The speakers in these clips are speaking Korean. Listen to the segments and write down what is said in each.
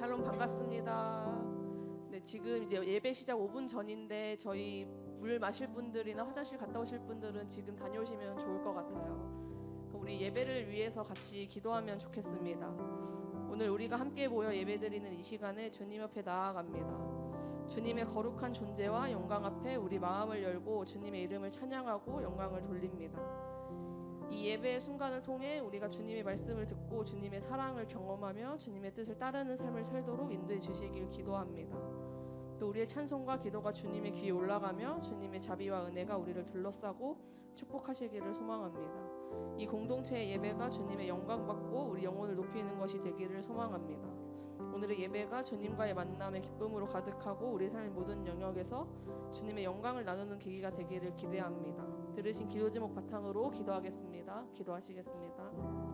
샬롬 반갑습니다. 네, 지금 이제 예배 시작 5분 전인데 저희 물 마실 분들이나 화장실 갔다 오실 분들은 지금 다녀오시면 좋을 것 같아요. 그럼 우리 예배를 위해서 같이 기도하면 좋겠습니다. 오늘 우리가 함께 모여 예배드리는 이 시간에 주님 앞에 나아갑니다. 주님의 거룩한 존재와 영광 앞에 우리 마음을 열고 주님의 이름을 찬양하고 영광을 돌립니다. 이 예배의 순간을 통해 우리가 주님의 말씀을 듣고 주님의 사랑을 경험하며 주님의 뜻을 따르는 삶을 살도록 인도해 주시길 기도합니다. 또 우리의 찬송과 기도가 주님의 귀에 올라가며 주님의 자비와 은혜가 우리를 둘러싸고 축복하시기를 소망합니다. 이 공동체의 예배가 주님의 영광 받고 우리 영혼을 높이는 것이 되기를 소망합니다. 오늘의 예배가 주님과의 만남의 기쁨으로 가득하고 우리 삶의 모든 영역에서 주님의 영광을 나누는 계기가 되기를 기대합니다. 들으신 기도 제목 바탕으로 기도하겠습니다. 기도하시겠습니다.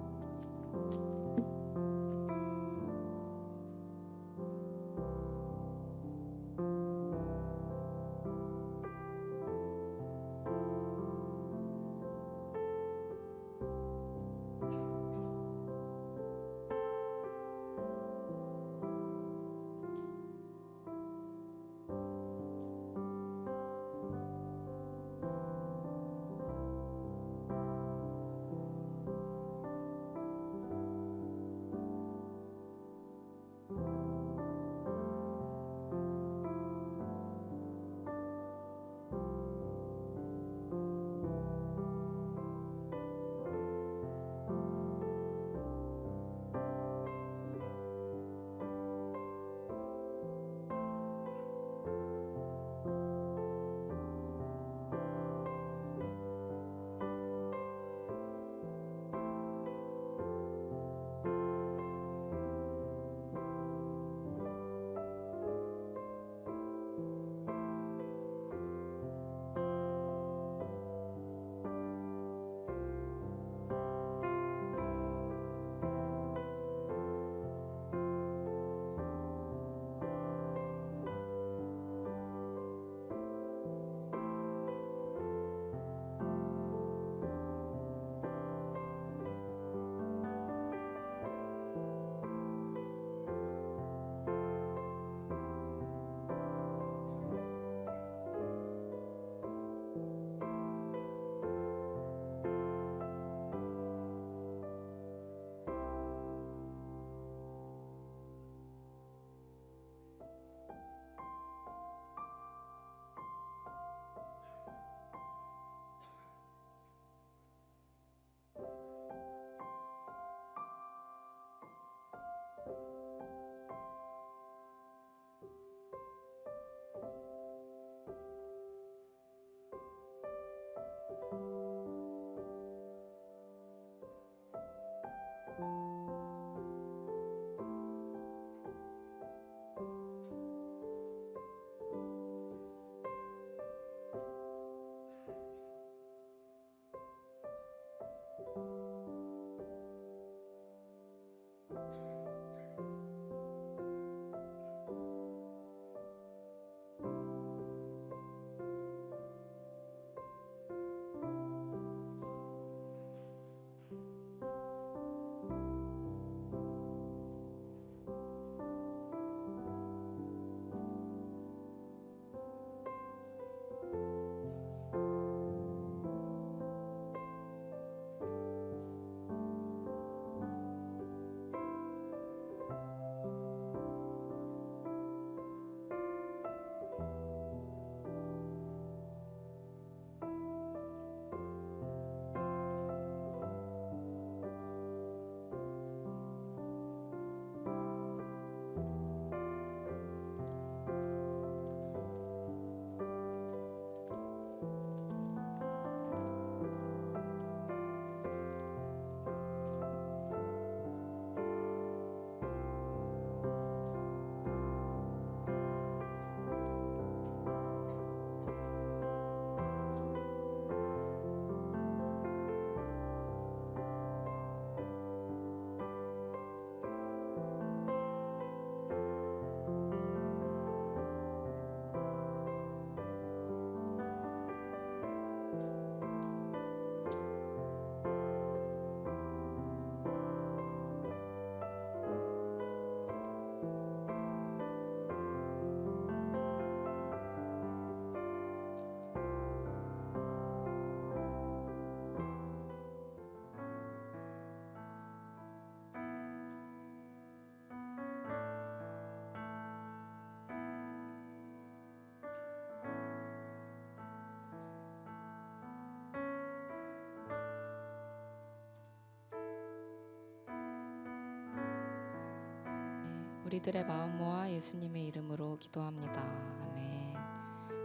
우리들의 마음 모아 예수님의 이름으로 기도합니다. 아멘.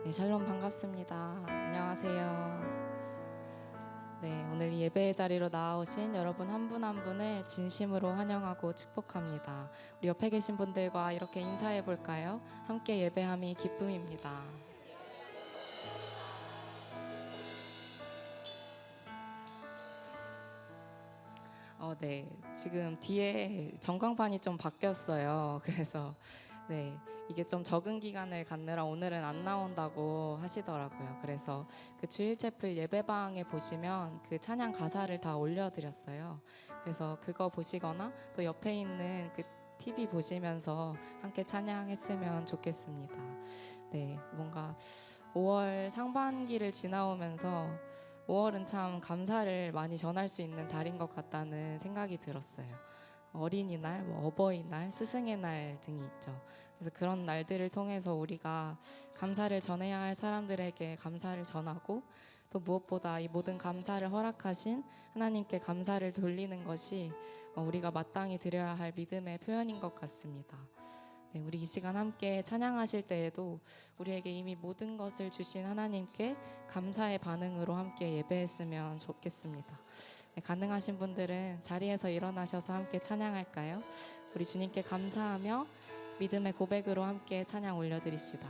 네, 샬롬 반갑습니다. 안녕하세요. 네, 오늘 예배의 자리로 나오신 여러분 한 분 한 분을 진심으로 환영하고 축복합니다. 우리 옆에 계신 분들과 이렇게 인사해 볼까요? 함께 예배함이 기쁨입니다. 네, 지금 뒤에 전광판이 좀 바뀌었어요. 그래서 네, 이게 좀 적응 기간을 갖느라 오늘은 안 나온다고 하시더라고요. 그래서 그 주일체플 예배방에 보시면 그 찬양 가사를 다 올려드렸어요. 그래서 그거 보시거나 또 옆에 있는 그 TV 보시면서 함께 찬양했으면 좋겠습니다. 네, 뭔가 5월 상반기를 지나오면서 5월은 참 감사를 많이 전할 수 있는 달인 것 같다는 생각이 들었어요. 어린이날, 어버이날, 스승의 날 등이 있죠. 그래서 그런 날들을 통해서 우리가 감사를 전해야 할 사람들에게 감사를 전하고 또 무엇보다 이 모든 감사를 허락하신 하나님께 감사를 돌리는 것이 우리가 마땅히 드려야 할 믿음의 표현인 것 같습니다. 네, 우리 이 시간 함께 찬양하실 때에도 우리에게 이미 모든 것을 주신 하나님께 감사의 반응으로 함께 예배했으면 좋겠습니다. 네, 가능하신 분들은 자리에서 일어나셔서 함께 찬양할까요? 우리 주님께 감사하며 믿음의 고백으로 함께 찬양 올려드리시다.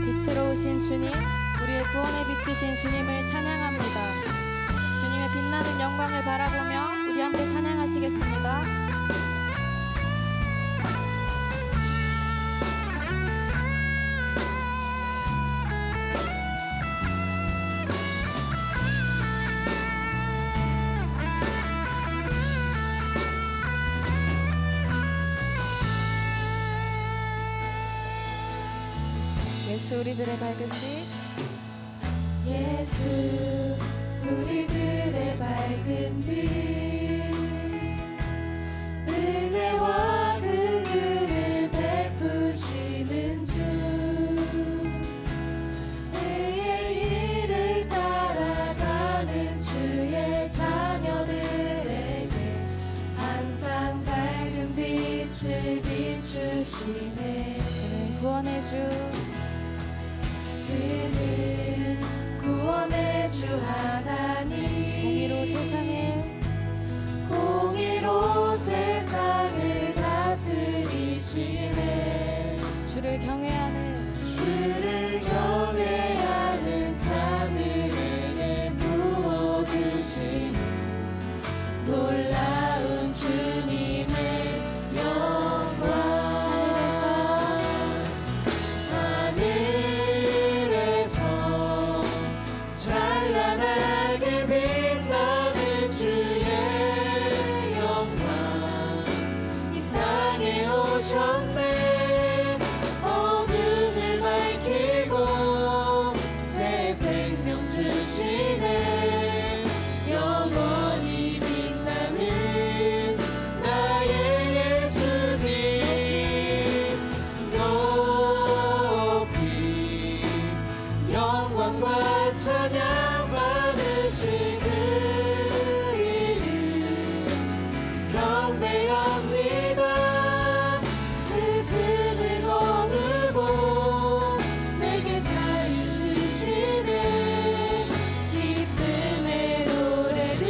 빛으로 오신 주님, 우리의 구원에 비치신 주님을 찬양합니다. 주님의 빛나는 영광을 바라보며 우리 함께 찬양하시겠습니다. 예수 우리들의 밝은 빛, 예수 우리들의 밝은 빛, 은혜와 긍휼을 베푸시는 주, 그의 길을 따라가는 주의 자녀들에게 항상 밝은 빛을 비추시네. 그는 구원의 주, 그는 구원의 주 하나님, 공의로 세상을 다스리시네. 주를 경외하는 자들에게 부어주시는 놀라운 주님의 영광. 찬란하게 빛나는 주의 영광 이 땅에 오셨네. 어둠을 밝히고 새 생명 주시네. 영원히 빛나는 나의 예수님, 높이 영광과 찬양 받으신 그 이름 경배합니다. 슬픔을 거두고 내게 자유 주시네. 기쁨의 노래를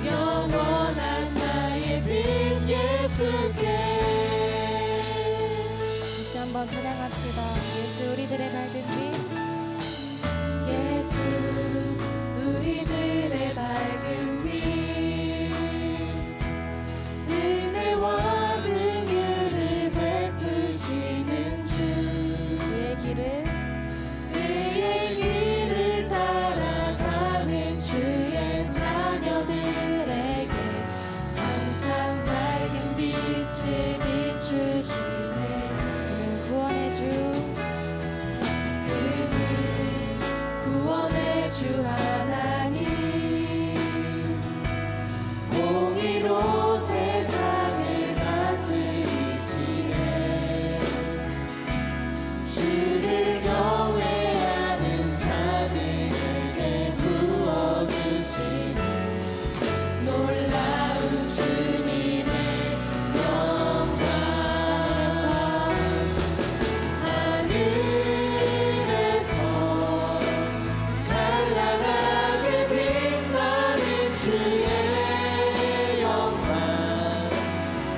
영원한 나의 빛 예수께. 다시 한번 찬양합시다. 예수 우리들의 밝은 빛, 예수 우리들의 밝은 빛, 은혜와 긍휼을 베푸시는 주, 그의 길을 따라가는 주의 자녀들에게 항상 밝은 빛을 비추시네. 그는 구원의 주, 구원의 주 하나님,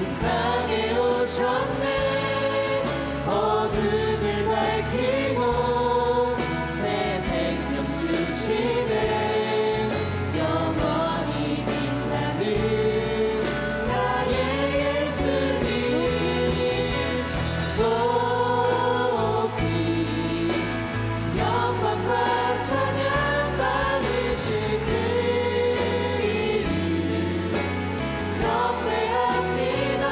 이 땅에 오셨네. 어둠을 밝히고 새 생명 주시네. 영원히 빛나는 나의 예수님. 높이 영광과 찬양 받으실 그 이름 경배합니다.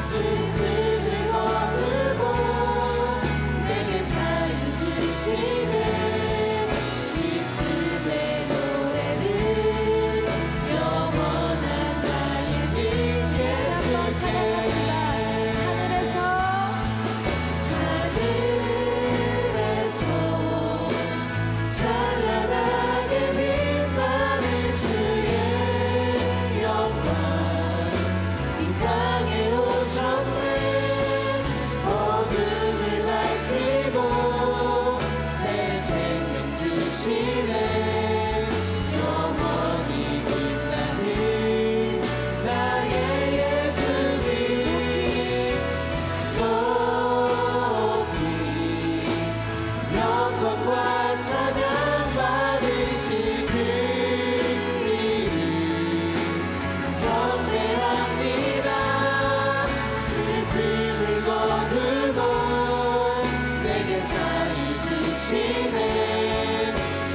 슬픔을 거두고 내게 자유 주시네. 기쁨의 노래는 영원한 나의 민 다시 한번 찬양합시다. 예수님. 하늘에서 찬란하게 빛나는 주의 영광 이 땅에 오셨네. 어둠을 밝히고 새 생명 주시네. 영원히 빛나는 나의 예수님. 높이 영광과 찬양 받으실 그 이름 경배합니다. 슬픔을 거두고 내게 자유 주시네.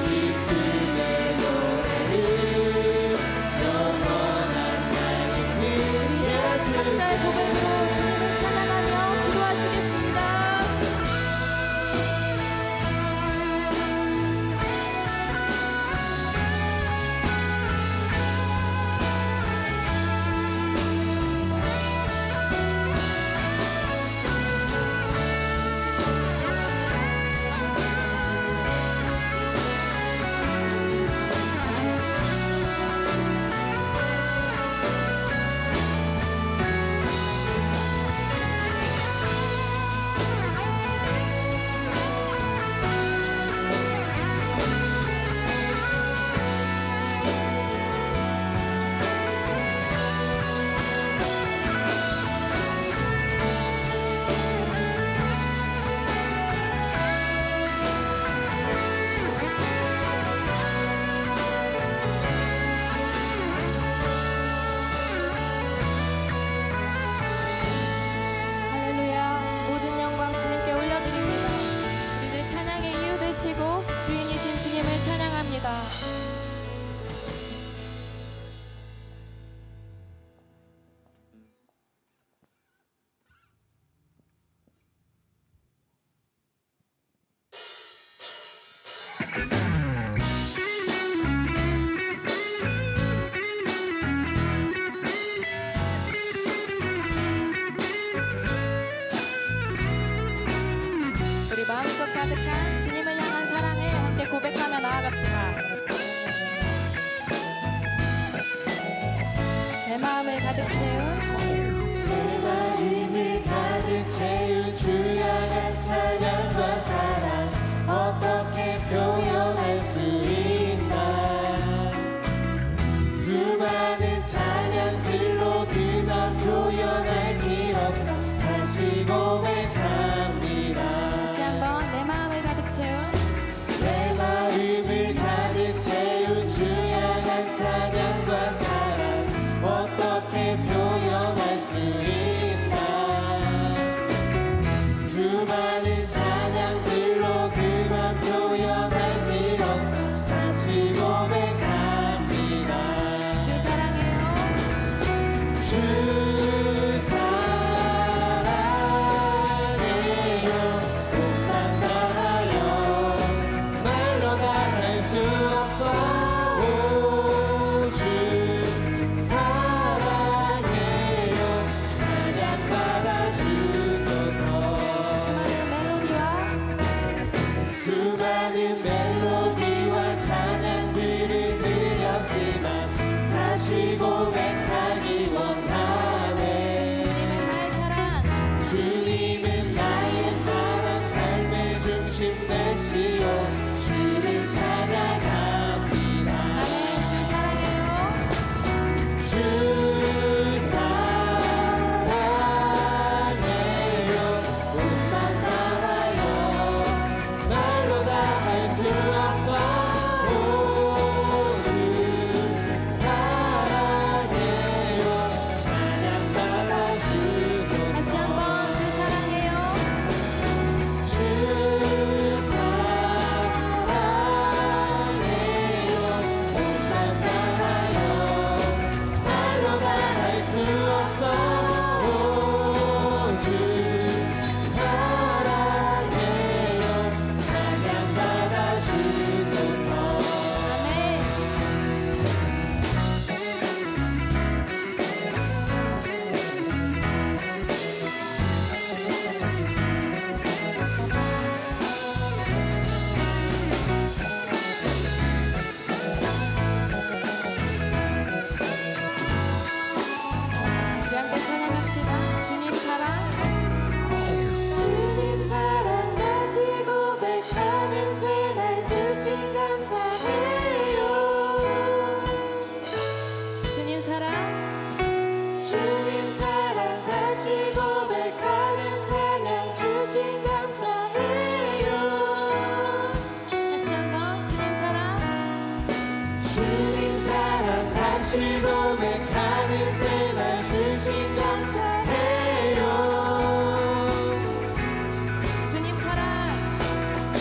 기쁨의 노래를 영원한 나의 민 우리 시간 각자의 예수님. 고백으로 주님을 찬양하며 기도하시겠습니다. 할렐루야. 모든 영광 주님께 올려드립니다. 우리들 찬양의 이유 되시고 주인이신 주님을 찬양합니다. 우리 마음속 가득한 주님을 향한 사랑을 함께 고백하며 나아갑시다. 내 마음을 가득 채운 내 마음을 가득 채운 주 향한 찬양과 사랑 어떻게 표현할 수 있나. 수많은 찬양들로 그만 표현할 길 없어 다시 고백합니다. 다시 한번 내 마음을 가득 채운 내 마음을 가득 채운 주 향한 찬양과 사랑 어떻게 표현할 수 있나. 수많은 찬양들로 그만 표현할 길 없어 다시 고백합니다. 주 사랑해요. 주 사랑해요. 꿈만 다하여 말로 다 할 수 없어. 오, 주 사랑해요. 찬양받아 주소서. 수많은 멜로디와 찬양들을 드렸지만 다시 고백하기 원하네. 수 없어 오주 사랑해요 찬양받아 주소서 아멘. 우리 함께 찬양합시다. 주님 사랑. 주님 사랑 다시 고백하는 새날 주신 감사해요. 주님 사랑. 주님 사랑 다시 고백하는 찬양 주신 감사해요. 다시 한번 주님 사랑. 주님 사랑 다시 고백하는 새날 주신 감사해요 주님 사랑.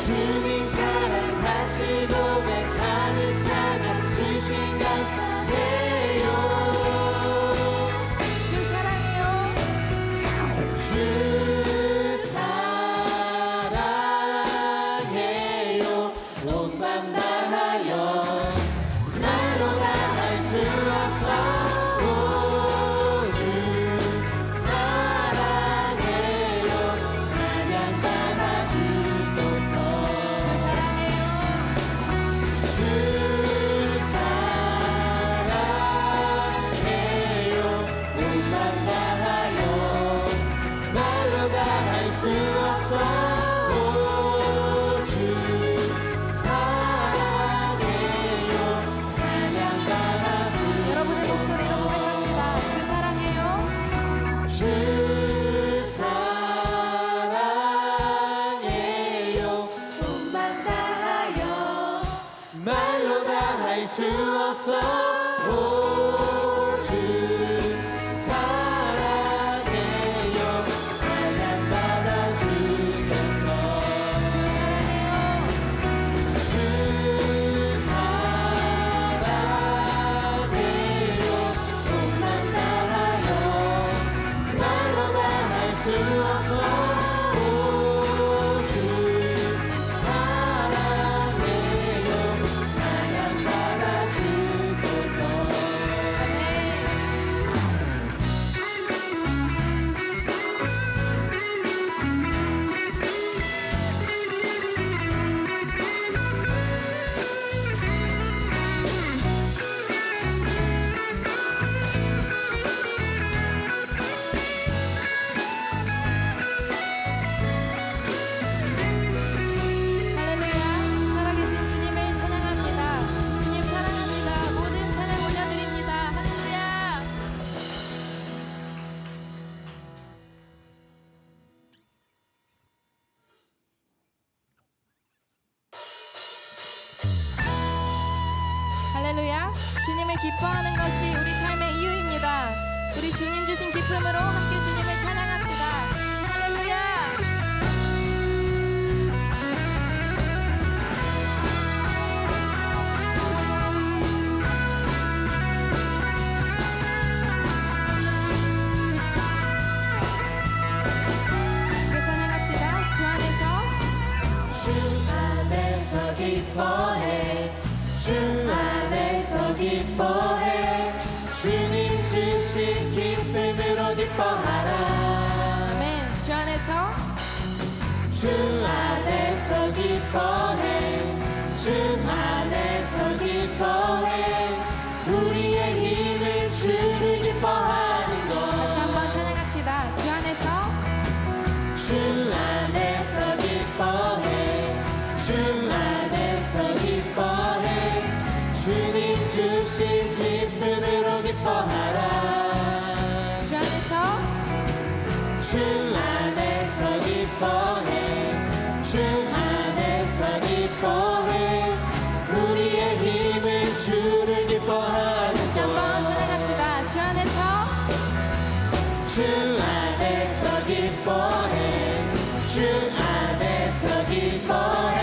주님 사랑 다시 고백하는 찬양 주신 감사해요 주 사랑해요. 주 사랑해요 온 맘 다하여 말로 다 할 수 없어 주 사랑해요 찬양받아 주소서 주 사랑해요. 주 사랑해요 온 맘 다하여 말로 다 할 수 없어 주 사랑해요 찬양받아 주소서 여러분의 목소리로 고백합시다. 주 사랑해요. 주 사랑해요 손만 다하여 말로 다 할 수 없어 주 사랑해요 찬양받아 주소서 주 사랑해요. 주 사랑해요 몸만 다하여 말로 다 할 수 없어 주 사랑해요 찬양받아 주소서 아멘. 할렐루야. 살아계신 주님을 찬양합니다. 주님 사랑합니다. 모든 찬양 올려드립니다. 할렐루야. 할렐루야. 주님을 기뻐하는 것이 우리 삶의 이유입니다. 우리 주님 주신 기쁨으로 함께 주님을 찬양합시다. 할렐루야. 함께 찬양합시다. 주 안에서 주 안에서 기뻐해 주 안에서 기뻐해 주님 주신 기쁨으로 기뻐하라 아멘. 주 안에서 주 안에서 기뻐해 주 안에서 기뻐해 우리의 힘은 주를 기뻐하는 다시 것 한번 찬양합시다. 주 안에서 주 안에서 기뻐해 주 안에서 기뻐해 주님 주신 기쁨으로 기뻐하라 주 안에서 주 안에서 기뻐해 주 안에서 기뻐해 우리의 힘은 주를 기뻐하는 다시 한번 것 찬양합시다. 주 안에서 주 안에서 기뻐해 주 안에서 기뻐해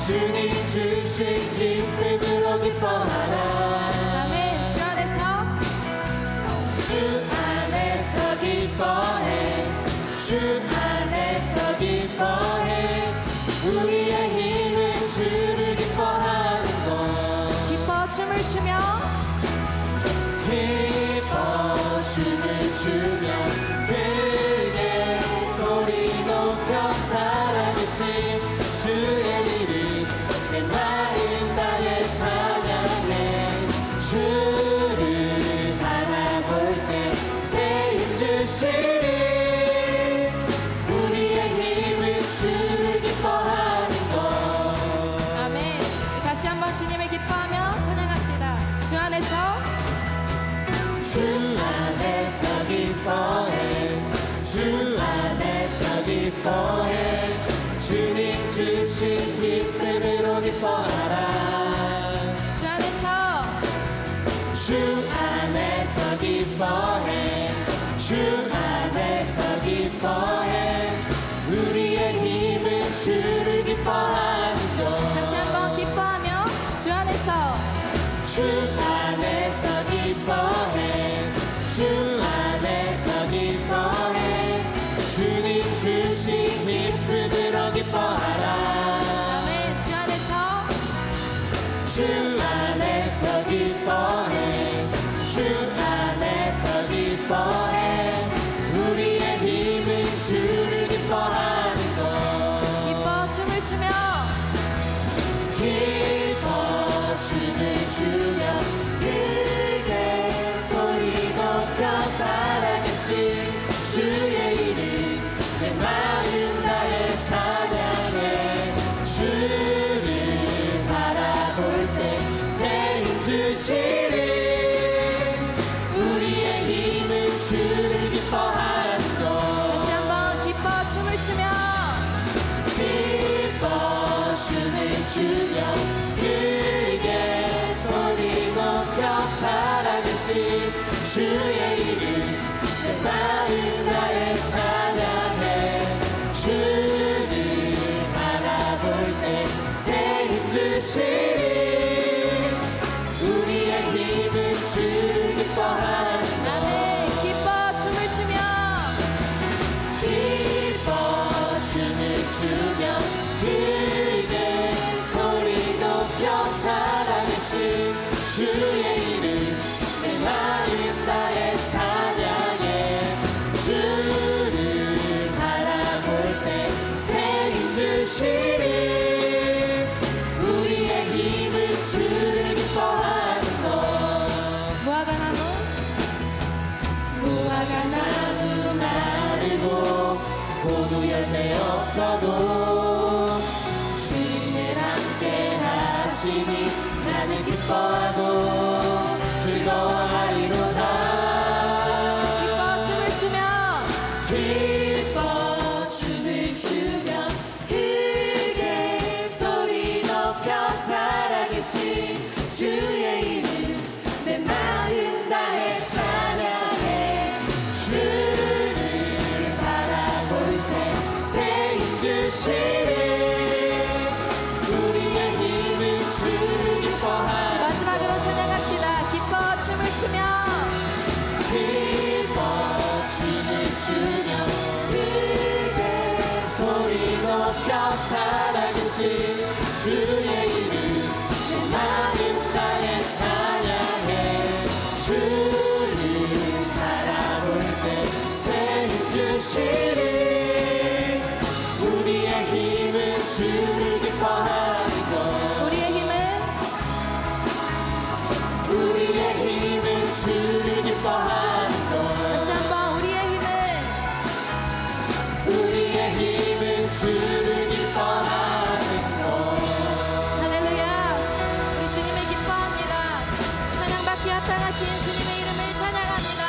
주님 주신 기쁨으로 기뻐하라 아멘. 주 안에서 주 기뻐해 주 안에서 기뻐해 우리의 힘은 주를 기뻐하는 것 기뻐 춤을 추며 기뻐 춤을 추며 크게 소리 높여 살아계신 주의 이름 내 마음 다해 찬양해 주를 바라볼 때 새 힘 주시리 우리의 힘은 주를 기뻐하는 것 아멘. 다시 한번 주님을 기뻐하며 찬양합시다. 주 안에서 주 안에서 기뻐해 주 안에서 기뻐해 주님 주신 기쁨으로 기뻐하라 주 안에서 주 안에서 기뻐해 주 안에서 기뻐해 우리의 힘은 주를 기뻐하는 것 다시 한번 기뻐하며 주 안에서 주 안에서 기뻐해 주 안에서 기뻐해 주님 주신 기쁨으로 기뻐하라 아멘. 주 안에서 주 안에서 기뻐해 주 안에서 기뻐해 우리의 힘은 주를 기뻐하는 것 기뻐 춤을 추며 기뻐 춤을 추며 크게 소리 높여 살아계신 주의 이름 내 마음 다해 찬양해 주를 바라볼 때 새 힘 주시리 우리의 힘은 주를 기뻐하는 것 다시 한번 기뻐 춤을 추며 기뻐 춤을 추며 크게 소리 높여 살아계신 주의 이름 내 마음 다해 찬양해 주를 바라볼 때 새 힘 주시리 우리의 힘은 주를 기뻐하는 것 아멘. 기뻐 춤을 추며 기뻐 춤을 추며 크게 소리 높여 살아계신 주의 이름 내 마음 다해 찬양해 주를 바라볼 때 새 힘 주시리 우리의 힘은 주를 기뻐하는 것 무화과나무 무화과나무 마르고 고도 열매 없어도 주님을 함께 하시니 나는 기뻐하고 즐거워하리로다 기뻐 춤을 추며 기뻐 춤을 추며 크게 소리 높여 살아계신 주의 이름 내 마음 다해 찬양해 주를 바라볼 때 새 힘 주시리 우리의 힘은 주를 기뻐하는 마지막으로 찬양합시다. 기뻐 춤을 추며 기뻐 춤을 추며 크게 소리 높여 살아계신 주의 이름 내 마음 다해 찬양해 주를 바라볼 때 새 힘 주시리 우리의 힘은 주를 기뻐하는 것 우리의 힘은 우리의 힘은 주를 기뻐하는 것 다시 한번 우리의 힘은 주를 기뻐하는 것 할렐루야. 우리 주님을 기뻐합니다. 찬양받기 합당하신 주님의 이름을 찬양합니다.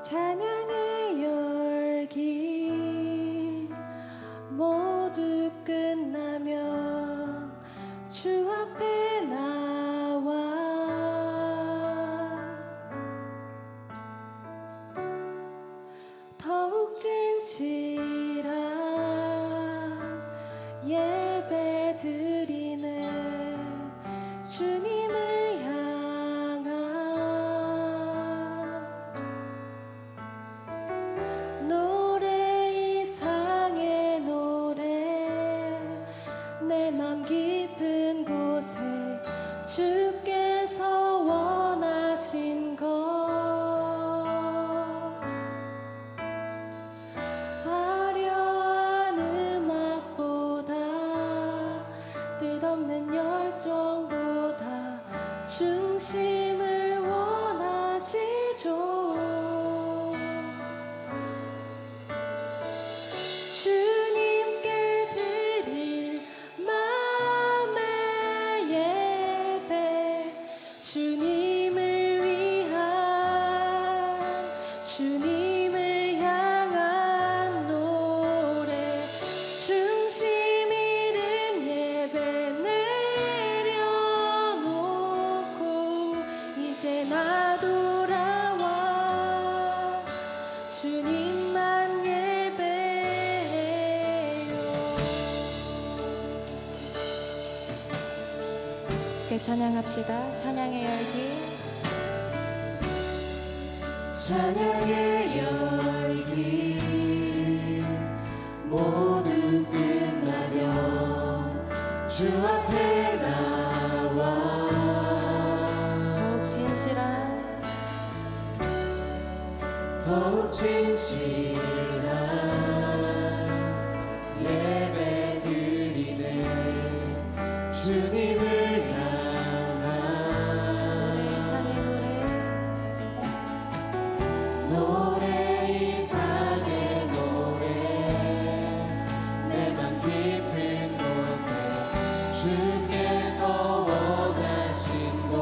찬양의 열기 모두 끝나면 주 앞에 나와 더욱 진실한 예배 드리는 주님을 향한 노래 이상의 노래 내 맘 깊은 곳에 주께서 원하신 것 화려한 음악보다 뜻없는 열정보다 중심을 원하시죠. 주님께 드릴 마음의 예배 주님을 위한 주님을 향한 노래 중심 잃은 예배 내려놓고 이제 나 돌아와 주님만 예배해요. 함께 찬양합시다. 찬양의 열기 찬양의 열기 모두 끝나면 주 앞에 나와 더욱 진실한 더욱 진실한 예배 드리네 주님을 향한 노래 이상의 노래 노래 이상의 노래 내 맘 깊은 곳에 주께서 원하신 곳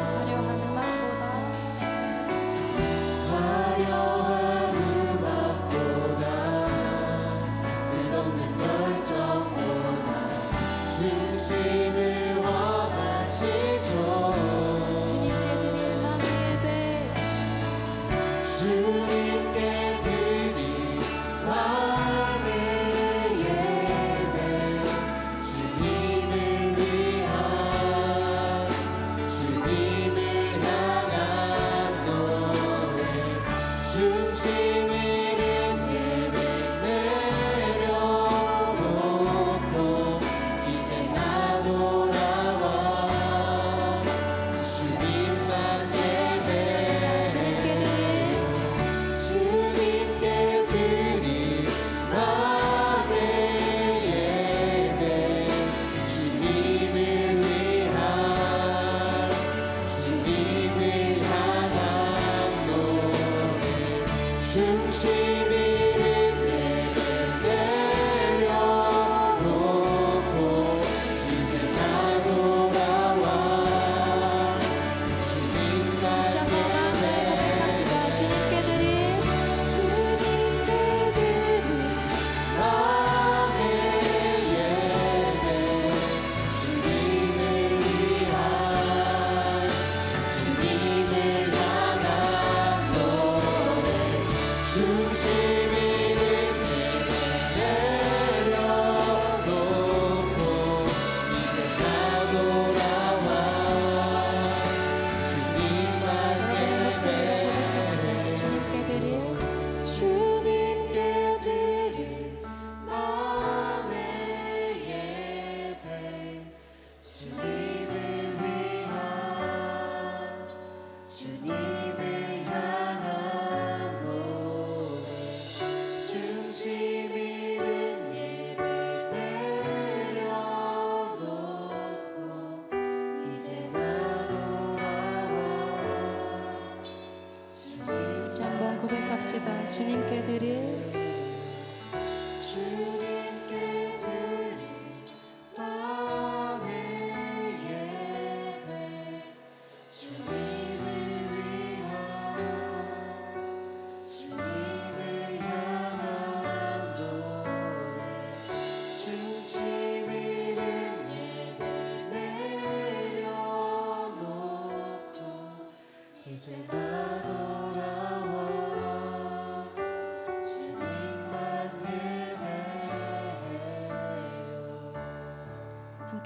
화려한 음악보다 화려한 음악보다 뜻없는 열정보다 중심을 원하시죠. 주님께 드릴 마음의 예배 주님께 드릴 마음의 예배 주님을 위한 주님을 향한 노래 중심 잃은 예배 내려놓고 이제 나 돌아와 주님만 예배 주님께 드릴 주님께 드릴 마음의 예배 주님을 위한 주님을 향한 노래 중심 잃은 예배 내려놓고 이제 나 돌아와 주님만 다시 한번 마음을 고백합시다. 주님께 드릴 마음의 예배 주님을 위한 주님을 향한 노래 중심 잃은 예배 내려놓고 이제 나 돌아와 주님만 주님께 드릴 마음의 예배 주님을 위한 주님을 향한 노래 중심 잃은 예배 내려놓고 이제 나 돌아와 다시 한번 고백합시다. 주님께 드릴 주님께 드릴 마음의 예배 주님을 위한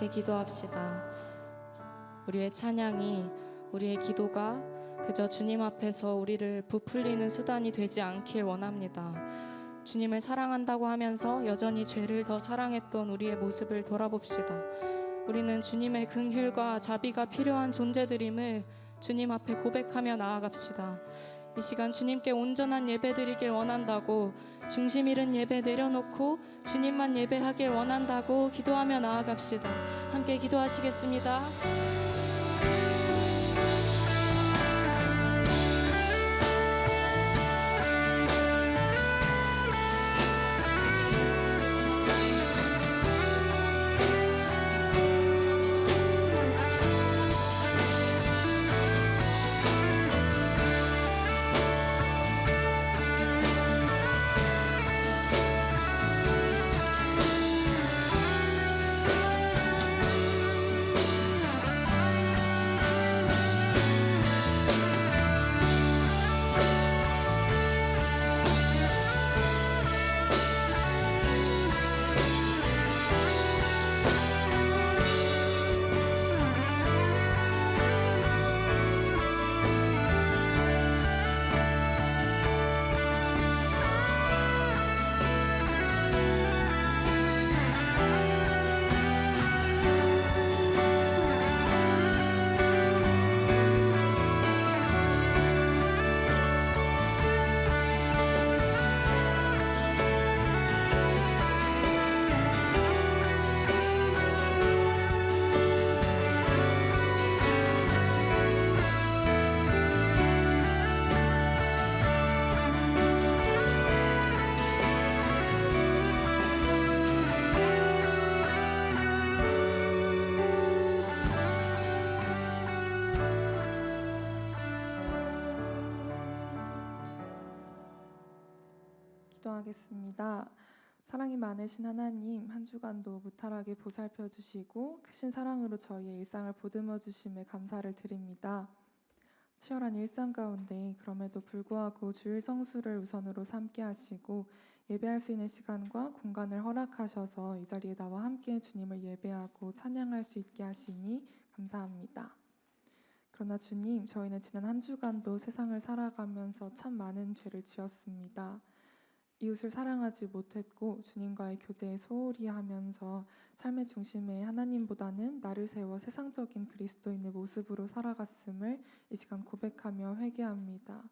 함께 기도합시다. 우리의 찬양이, 우리의 기도가 그저 주님 앞에서 우리를 부풀리는 수단이 되지 않길 원합니다. 주님을 사랑한다고 하면서 여전히 죄를 더 사랑했던 우리의 모습을 돌아봅시다. 우리는 주님의 긍휼과 자비가 필요한 존재들임을 주님 앞에 고백하며 나아갑시다. 이 시간 주님께 온전한 예배 드리길 원한다고, 중심 잃은 예배 내려놓고 주님만 예배하길 원한다고 기도하며 나아갑시다. 함께 기도하시겠습니다. 기도하겠습니다. 사랑이 많으신 하나님, 한 주간도 무탈하게 보살펴 주시고 크신 사랑으로 저희의 일상을 보듬어 주심에 감사를 드립니다. 치열한 일상 가운데 그럼에도 불구하고 주일 성수를 우선으로 삼게 하시고 예배할 수 있는 시간과 공간을 허락하셔서 이 자리에 나와 함께 주님을 예배하고 찬양할 수 있게 하시니 감사합니다. 그러나 주님, 저희는 지난 한 주간도 세상을 살아가면서 참 많은 죄를 지었습니다. 이웃을 사랑하지 못했고 주님과의 교제에 소홀히 하면서 삶의 중심에 하나님보다는 나를 세워 세상적인 그리스도인의 모습으로 살아갔음을 이 시간 고백하며 회개합니다.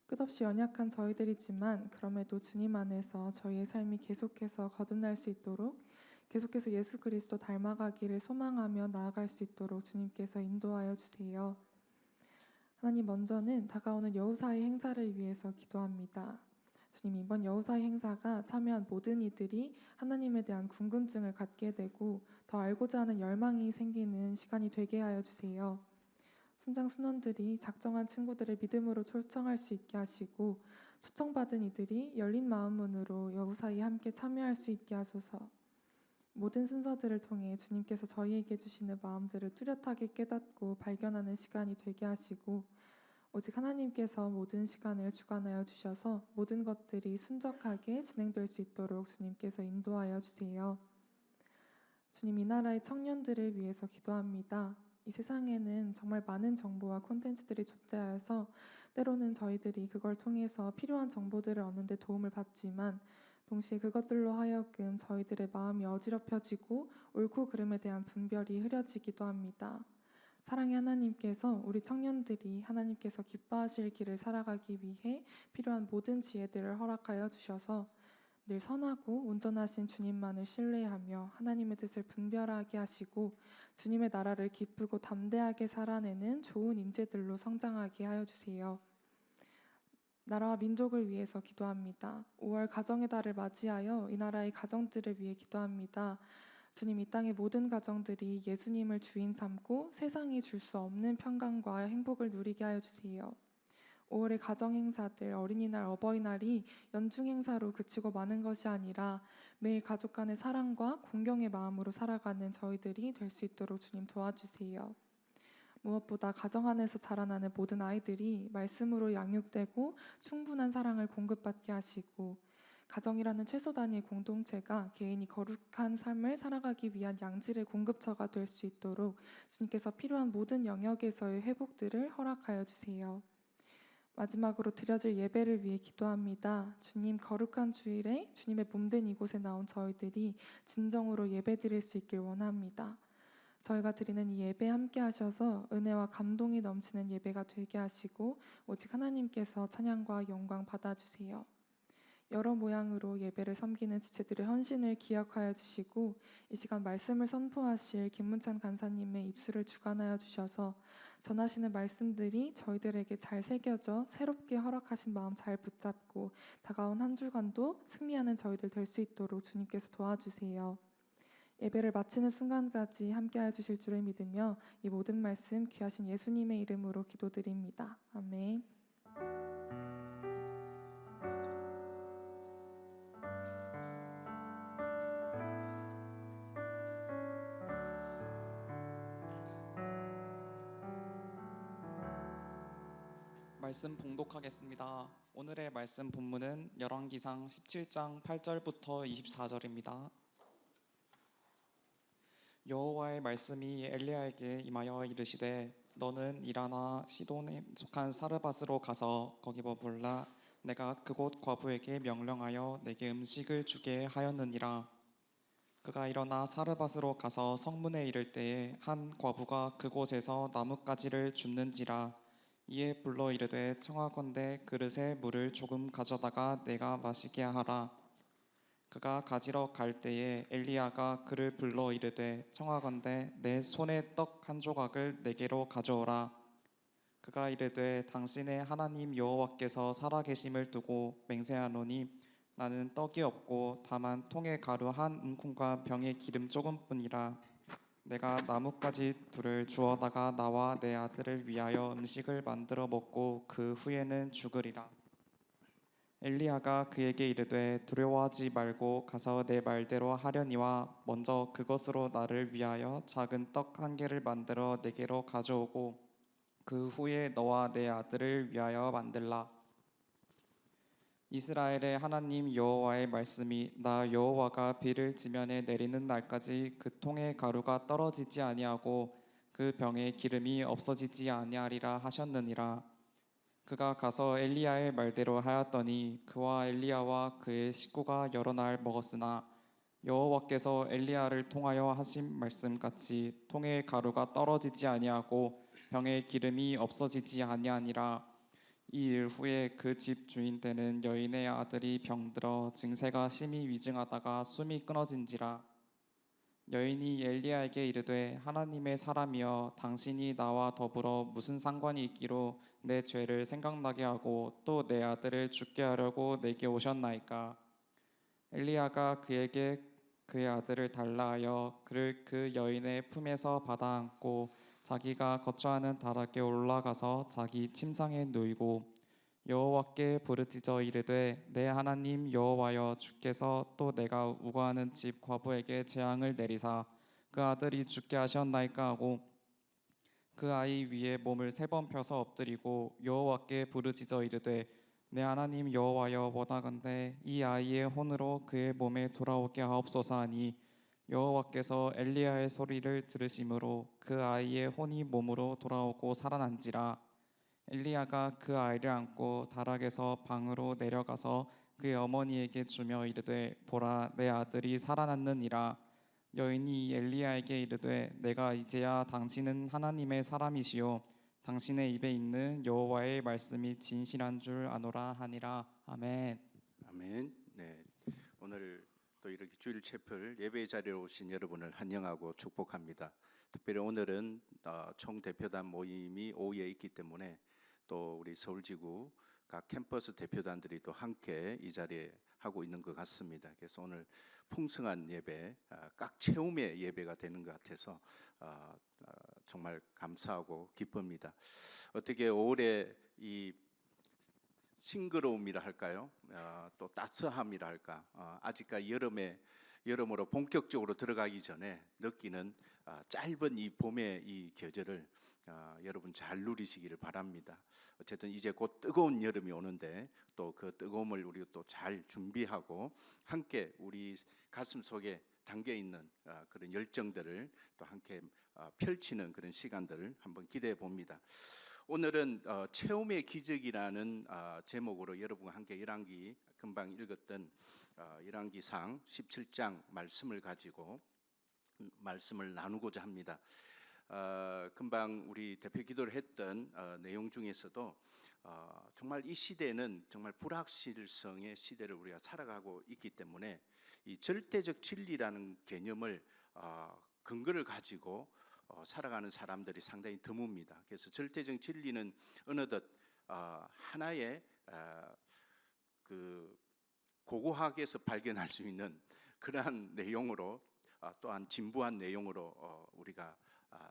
끝없이 연약한 저희들이지만 그럼에도 주님 안에서 저희의 삶이 계속해서 거듭날 수 있도록, 계속해서 예수 그리스도 닮아가기를 소망하며 나아갈 수 있도록 주님께서 인도하여 주세요. 하나님, 먼저는 다가오는 여우사의 행사를 위해서 기도합니다. 주님, 이번 여우사의 행사가 참여한 모든 이들이 하나님에 대한 궁금증을 갖게 되고 더 알고자 하는 열망이 생기는 시간이 되게 하여 주세요. 순장 순원들이 작정한 친구들을 믿음으로 초청할 수 있게 하시고 초청받은 이들이 열린 마음문으로 여우사에 함께 참여할 수 있게 하소서. 모든 순서들을 통해 주님께서 저희에게 주시는 마음들을 뚜렷하게 깨닫고 발견하는 시간이 되게 하시고 오직 하나님께서 모든 시간을 주관하여 주셔서 모든 것들이 순적하게 진행될 수 있도록 주님께서 인도하여 주세요. 주님, 이 나라의 청년들을 위해서 기도합니다. 이 세상에는 정말 많은 정보와 콘텐츠들이 존재하여서 때로는 저희들이 그걸 통해서 필요한 정보들을 얻는 데 도움을 받지만 동시에 그것들로 하여금 저희들의 마음이 어지럽혀지고 옳고 그름에 대한 분별이 흐려지기도 합니다. 사랑의 하나님께서 우리 청년들이 하나님께서 기뻐하실 길을 살아가기 위해 필요한 모든 지혜들을 허락하여 주셔서 늘 선하고 온전하신 주님만을 신뢰하며 하나님의 뜻을 분별하게 하시고 주님의 나라를 기쁘고 담대하게 살아내는 좋은 인재들로 성장하게 하여 주세요. 나라와 민족을 위해서 기도합니다. 5월 가정의 달을 맞이하여 이 나라의 가정들을 위해 기도합니다. 주님, 이 땅의 모든 가정들이 예수님을 주인 삼고 세상이 줄 수 없는 평강과 행복을 누리게 하여 주세요. 5월의 가정 행사들, 어린이날, 어버이날이 연중 행사로 그치고 마는 것이 아니라 매일 가족 간의 사랑과 공경의 마음으로 살아가는 저희들이 될 수 있도록 주님 도와주세요. 무엇보다 가정 안에서 자라나는 모든 아이들이 말씀으로 양육되고 충분한 사랑을 공급받게 하시고 가정이라는 최소 단위의 공동체가 개인이 거룩한 삶을 살아가기 위한 양질의 공급처가 될 수 있도록 주님께서 필요한 모든 영역에서의 회복들을 허락하여 주세요. 마지막으로 드려질 예배를 위해 기도합니다. 주님, 거룩한 주일에 주님의 몸된 이곳에 나온 저희들이 진정으로 예배 드릴 수 있길 원합니다. 저희가 드리는 이 예배에 함께 하셔서 은혜와 감동이 넘치는 예배가 되게 하시고 오직 하나님께서 찬양과 영광 받아주세요. 여러 모양으로 예배를 섬기는 지체들의 헌신을 기억하여 주시고 이 시간 말씀을 선포하실 김문찬 간사님의 입술을 주관하여 주셔서 전하시는 말씀들이 저희들에게 잘 새겨져 새롭게 허락하신 마음 잘 붙잡고 다가온 한 주간도 승리하는 저희들 될 수 있도록 주님께서 도와주세요. 예배를 마치는 순간까지 함께하여 주실 줄을 믿으며 이 모든 말씀 귀하신 예수님의 이름으로 기도드립니다. 아멘. 말씀 봉독하겠습니다. 오늘의 말씀 본문은 열왕기상 17장 8절부터 24절입니다. 여호와의 말씀이 엘리야에게 임하여 이르시되 너는 일어나 시돈에 속한 사르밧으로 가서 거기 머물라. 내가 그곳 과부에게 명령하여 내게 음식을 주게 하였느니라. 그가 일어나 사르밧으로 가서 성문에 이를 때에 한 과부가 그곳에서 나뭇가지를 줍는지라. 이에 불러 이르되 청하건대 그릇에 물을 조금 가져다가 내가 마시게 하라. 그가 가지러 갈 때에 엘리야가 그를 불러 이르되 청하건대 내 손에 떡 한 조각을 내게로 가져오라. 그가 이르되 당신의 하나님 여호와께서 살아계심을 두고 맹세하노니 나는 떡이 없고 다만 통에 가루 한 움큼과 병에 기름 조금뿐이라. 내가 나뭇가지 둘을 주워다가 나와 내 아들을 위하여 음식을 만들어 먹고 그 후에는 죽으리라. 엘리야가 그에게 이르되 두려워하지 말고 가서 내 말대로 하려니와 먼저 그것으로 나를 위하여 작은 떡 한 개를 만들어 내게로 가져오고 그 후에 너와 내 아들을 위하여 만들라. 이스라엘의 하나님 여호와의 말씀이 나 여호와가 비를 지면에 내리는 날까지 그 통에 가루가 떨어지지 아니하고 그 병에 기름이 없어지지 아니하리라 하셨느니라. 그가 가서 엘리야의 말대로 하였더니 그와 엘리야와 그의 식구가 여러 날 먹었으나 여호와께서 엘리야를 통하여 하신 말씀같이 통에 가루가 떨어지지 아니하고 병에 기름이 없어지지 아니하니라. 이 일 후에 그 집 주인 되는 여인의 아들이 병들어 증세가 심히 위증하다가 숨이 끊어진지라. 여인이 엘리야에게 이르되 하나님의 사람이여 당신이 나와 더불어 무슨 상관이 있기로 내 죄를 생각나게 하고 또 내 아들을 죽게 하려고 내게 오셨나이까. 엘리야가 그에게 그의 아들을 달라 하여 그를 그 여인의 품에서 받아 안고 자기가 거처하는 다락에 올라가서 자기 침상에 누이고 여호와께 부르짖어 이르되 내 하나님 여호와여 주께서 또 내가 우거하는 집 과부에게 재앙을 내리사 그 아들이 죽게 하셨나이까 하고 그 아이 위에 몸을 3번 펴서 엎드리고 여호와께 부르짖어 이르되 내 하나님 여호와여 원하건대 이 아이의 혼으로 그의 몸에 돌아오게 하옵소서 하니 여호와께서 엘리야의 소리를 들으심으로 그 아이의 혼이 몸으로 돌아오고 살아난지라. 엘리야가 그 아이를 안고 다락에서 방으로 내려가서 그의 어머니에게 주며 이르되 보라 내 아들이 살아났느니라. 여인이 엘리야에게 이르되 내가 이제야 당신은 하나님의 사람이시요 당신의 입에 있는 여호와의 말씀이 진실한 줄 아노라 하니라. 아멘. 아멘. 네, 오늘 또 이렇게 주일 채플 예배 자리에 오신 여러분을 환영하고 축복합니다. 특별히 오늘은 총 대표단 모임이 오후에 있기 때문에 또 우리 서울지구 각 캠퍼스 대표단들이 또 함께 이 자리에 하고 있는 것 같습니다. 그래서 오늘 풍성한 예배, 각 체험의 예배가 되는 것 같아서 정말 감사하고 기쁩니다. 어떻게 올해 이 싱그러움이라 할까요? 또 따스함이라 할까? 아직까지 여름에 여름으로 본격적으로 들어가기 전에 느끼는 짧은 이 봄의 이 계절을 여러분 잘 누리시기를 바랍니다. 어쨌든 이제 곧 뜨거운 여름이 오는데 또 그 뜨거움을 우리 또 잘 준비하고 함께 우리 가슴 속에 담겨 있는 그런 열정들을 또 함께 펼치는 그런 시간들을 한번 기대해 봅니다. 오늘은 체험의 기적이라는 제목으로 여러분과 함께 열왕기 금방 읽었던 열왕기상 17장 말씀을 가지고 말씀을 나누고자 합니다. 금방 우리 대표 기도를 했던 내용 중에서도 정말 이 시대는 정말 불확실성의 시대를 우리가 살아가고 있기 때문에 이 절대적 진리라는 개념을 근거를 가지고 살아가는 사람들이 상당히 드뭅니다. 그래서 절대적 진리는 어느덧 하나의 그 고고학에서 발견할 수 있는 그러한 내용으로 또한 진부한 내용으로 우리가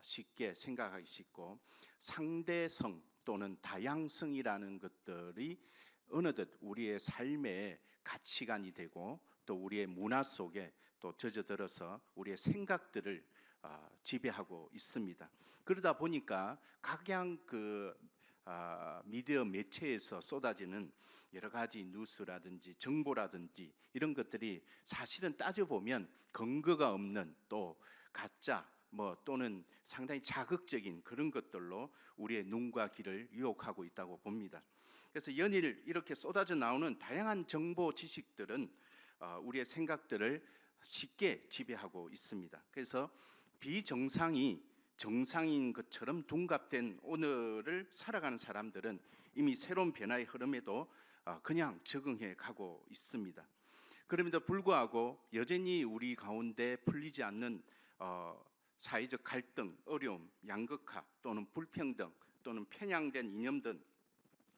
쉽게 생각하기 쉽고 상대성 또는 다양성이라는 것들이 어느덧 우리의 삶의 가치관이 되고 또 우리의 문화 속에 또 젖어들어서 우리의 생각들을 지배하고 있습니다. 그러다 보니까 각양 그 미디어 매체에서 쏟아지는 여러 가지 뉴스라든지 정보라든지 이런 것들이 사실은 따져보면 근거가 없는 또 가짜 또는 상당히 자극적인 그런 것들로 우리의 눈과 귀를 유혹하고 있다고 봅니다. 그래서 연일 이렇게 쏟아져 나오는 다양한 정보 지식들은 우리의 생각들을 쉽게 지배하고 있습니다. 그래서 비정상이 정상인 것처럼 둔갑된 오늘을 살아가는 사람들은 이미 새로운 변화의 흐름에도 그냥 적응해 가고 있습니다. 그럼에도 불구하고 여전히 우리 가운데 풀리지 않는 사회적 갈등, 어려움, 양극화 또는 불평등 또는 편향된 이념 등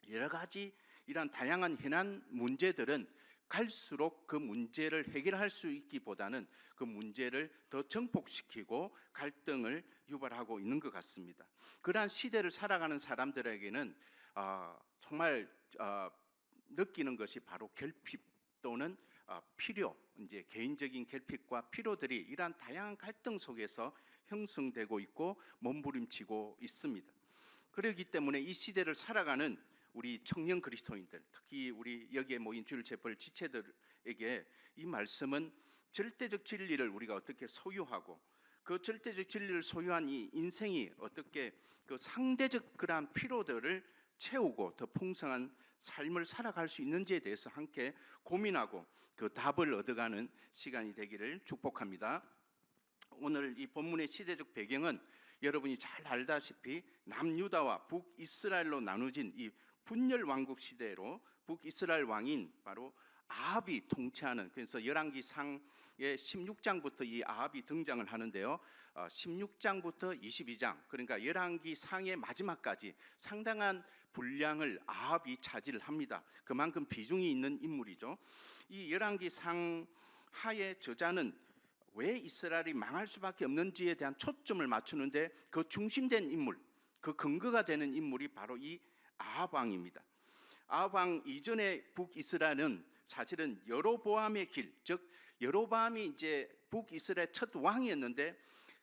여러 가지 이러한 다양한 현안 문제들은 갈수록 그 문제를 해결할 수 있기보다는 그 문제를 더 증폭시키고 갈등을 유발하고 있는 것 같습니다. 그러한 시대를 살아가는 사람들에게는 정말 느끼는 것이 바로 결핍 또는 필요, 이제 개인적인 결핍과 필요들이 이러한 다양한 갈등 속에서 형성되고 있고 몸부림치고 있습니다. 그렇기 때문에 이 시대를 살아가는 우리 청년 그리스도인들, 특히 우리 여기에 모인 주일 체벌 지체들에게 이 말씀은 절대적 진리를 우리가 어떻게 소유하고 그 절대적 진리를 소유한 이 인생이 어떻게 그 상대적 그러한 필요들을 채우고 더 풍성한 삶을 살아갈 수 있는지에 대해서 함께 고민하고 그 답을 얻어가는 시간이 되기를 축복합니다. 오늘 이 본문의 시대적 배경은 여러분이 잘 알다시피 남유다와 북이스라엘로 나누어진 이 분열 왕국 시대로 북이스라엘 왕인 바로 아합이 통치하는, 그래서 열왕기상의 16장부터 이 아합이 등장을 하는데요. 16장부터 22장, 그러니까 열왕기상의 마지막까지 상당한 분량을 아합이 차지를 합니다. 그만큼 비중이 있는 인물이죠. 이 열왕기상 하의 저자는 왜 이스라엘이 망할 수밖에 없는지에 대한 초점을 맞추는데 그 중심된 인물, 그 근거가 되는 인물이 바로 이 아합 왕입니다. 아합 왕 이전의 북이스라엘은 사실은 여로보암의 길, 즉 여로보암이 이제 북이스라엘 첫 왕이었는데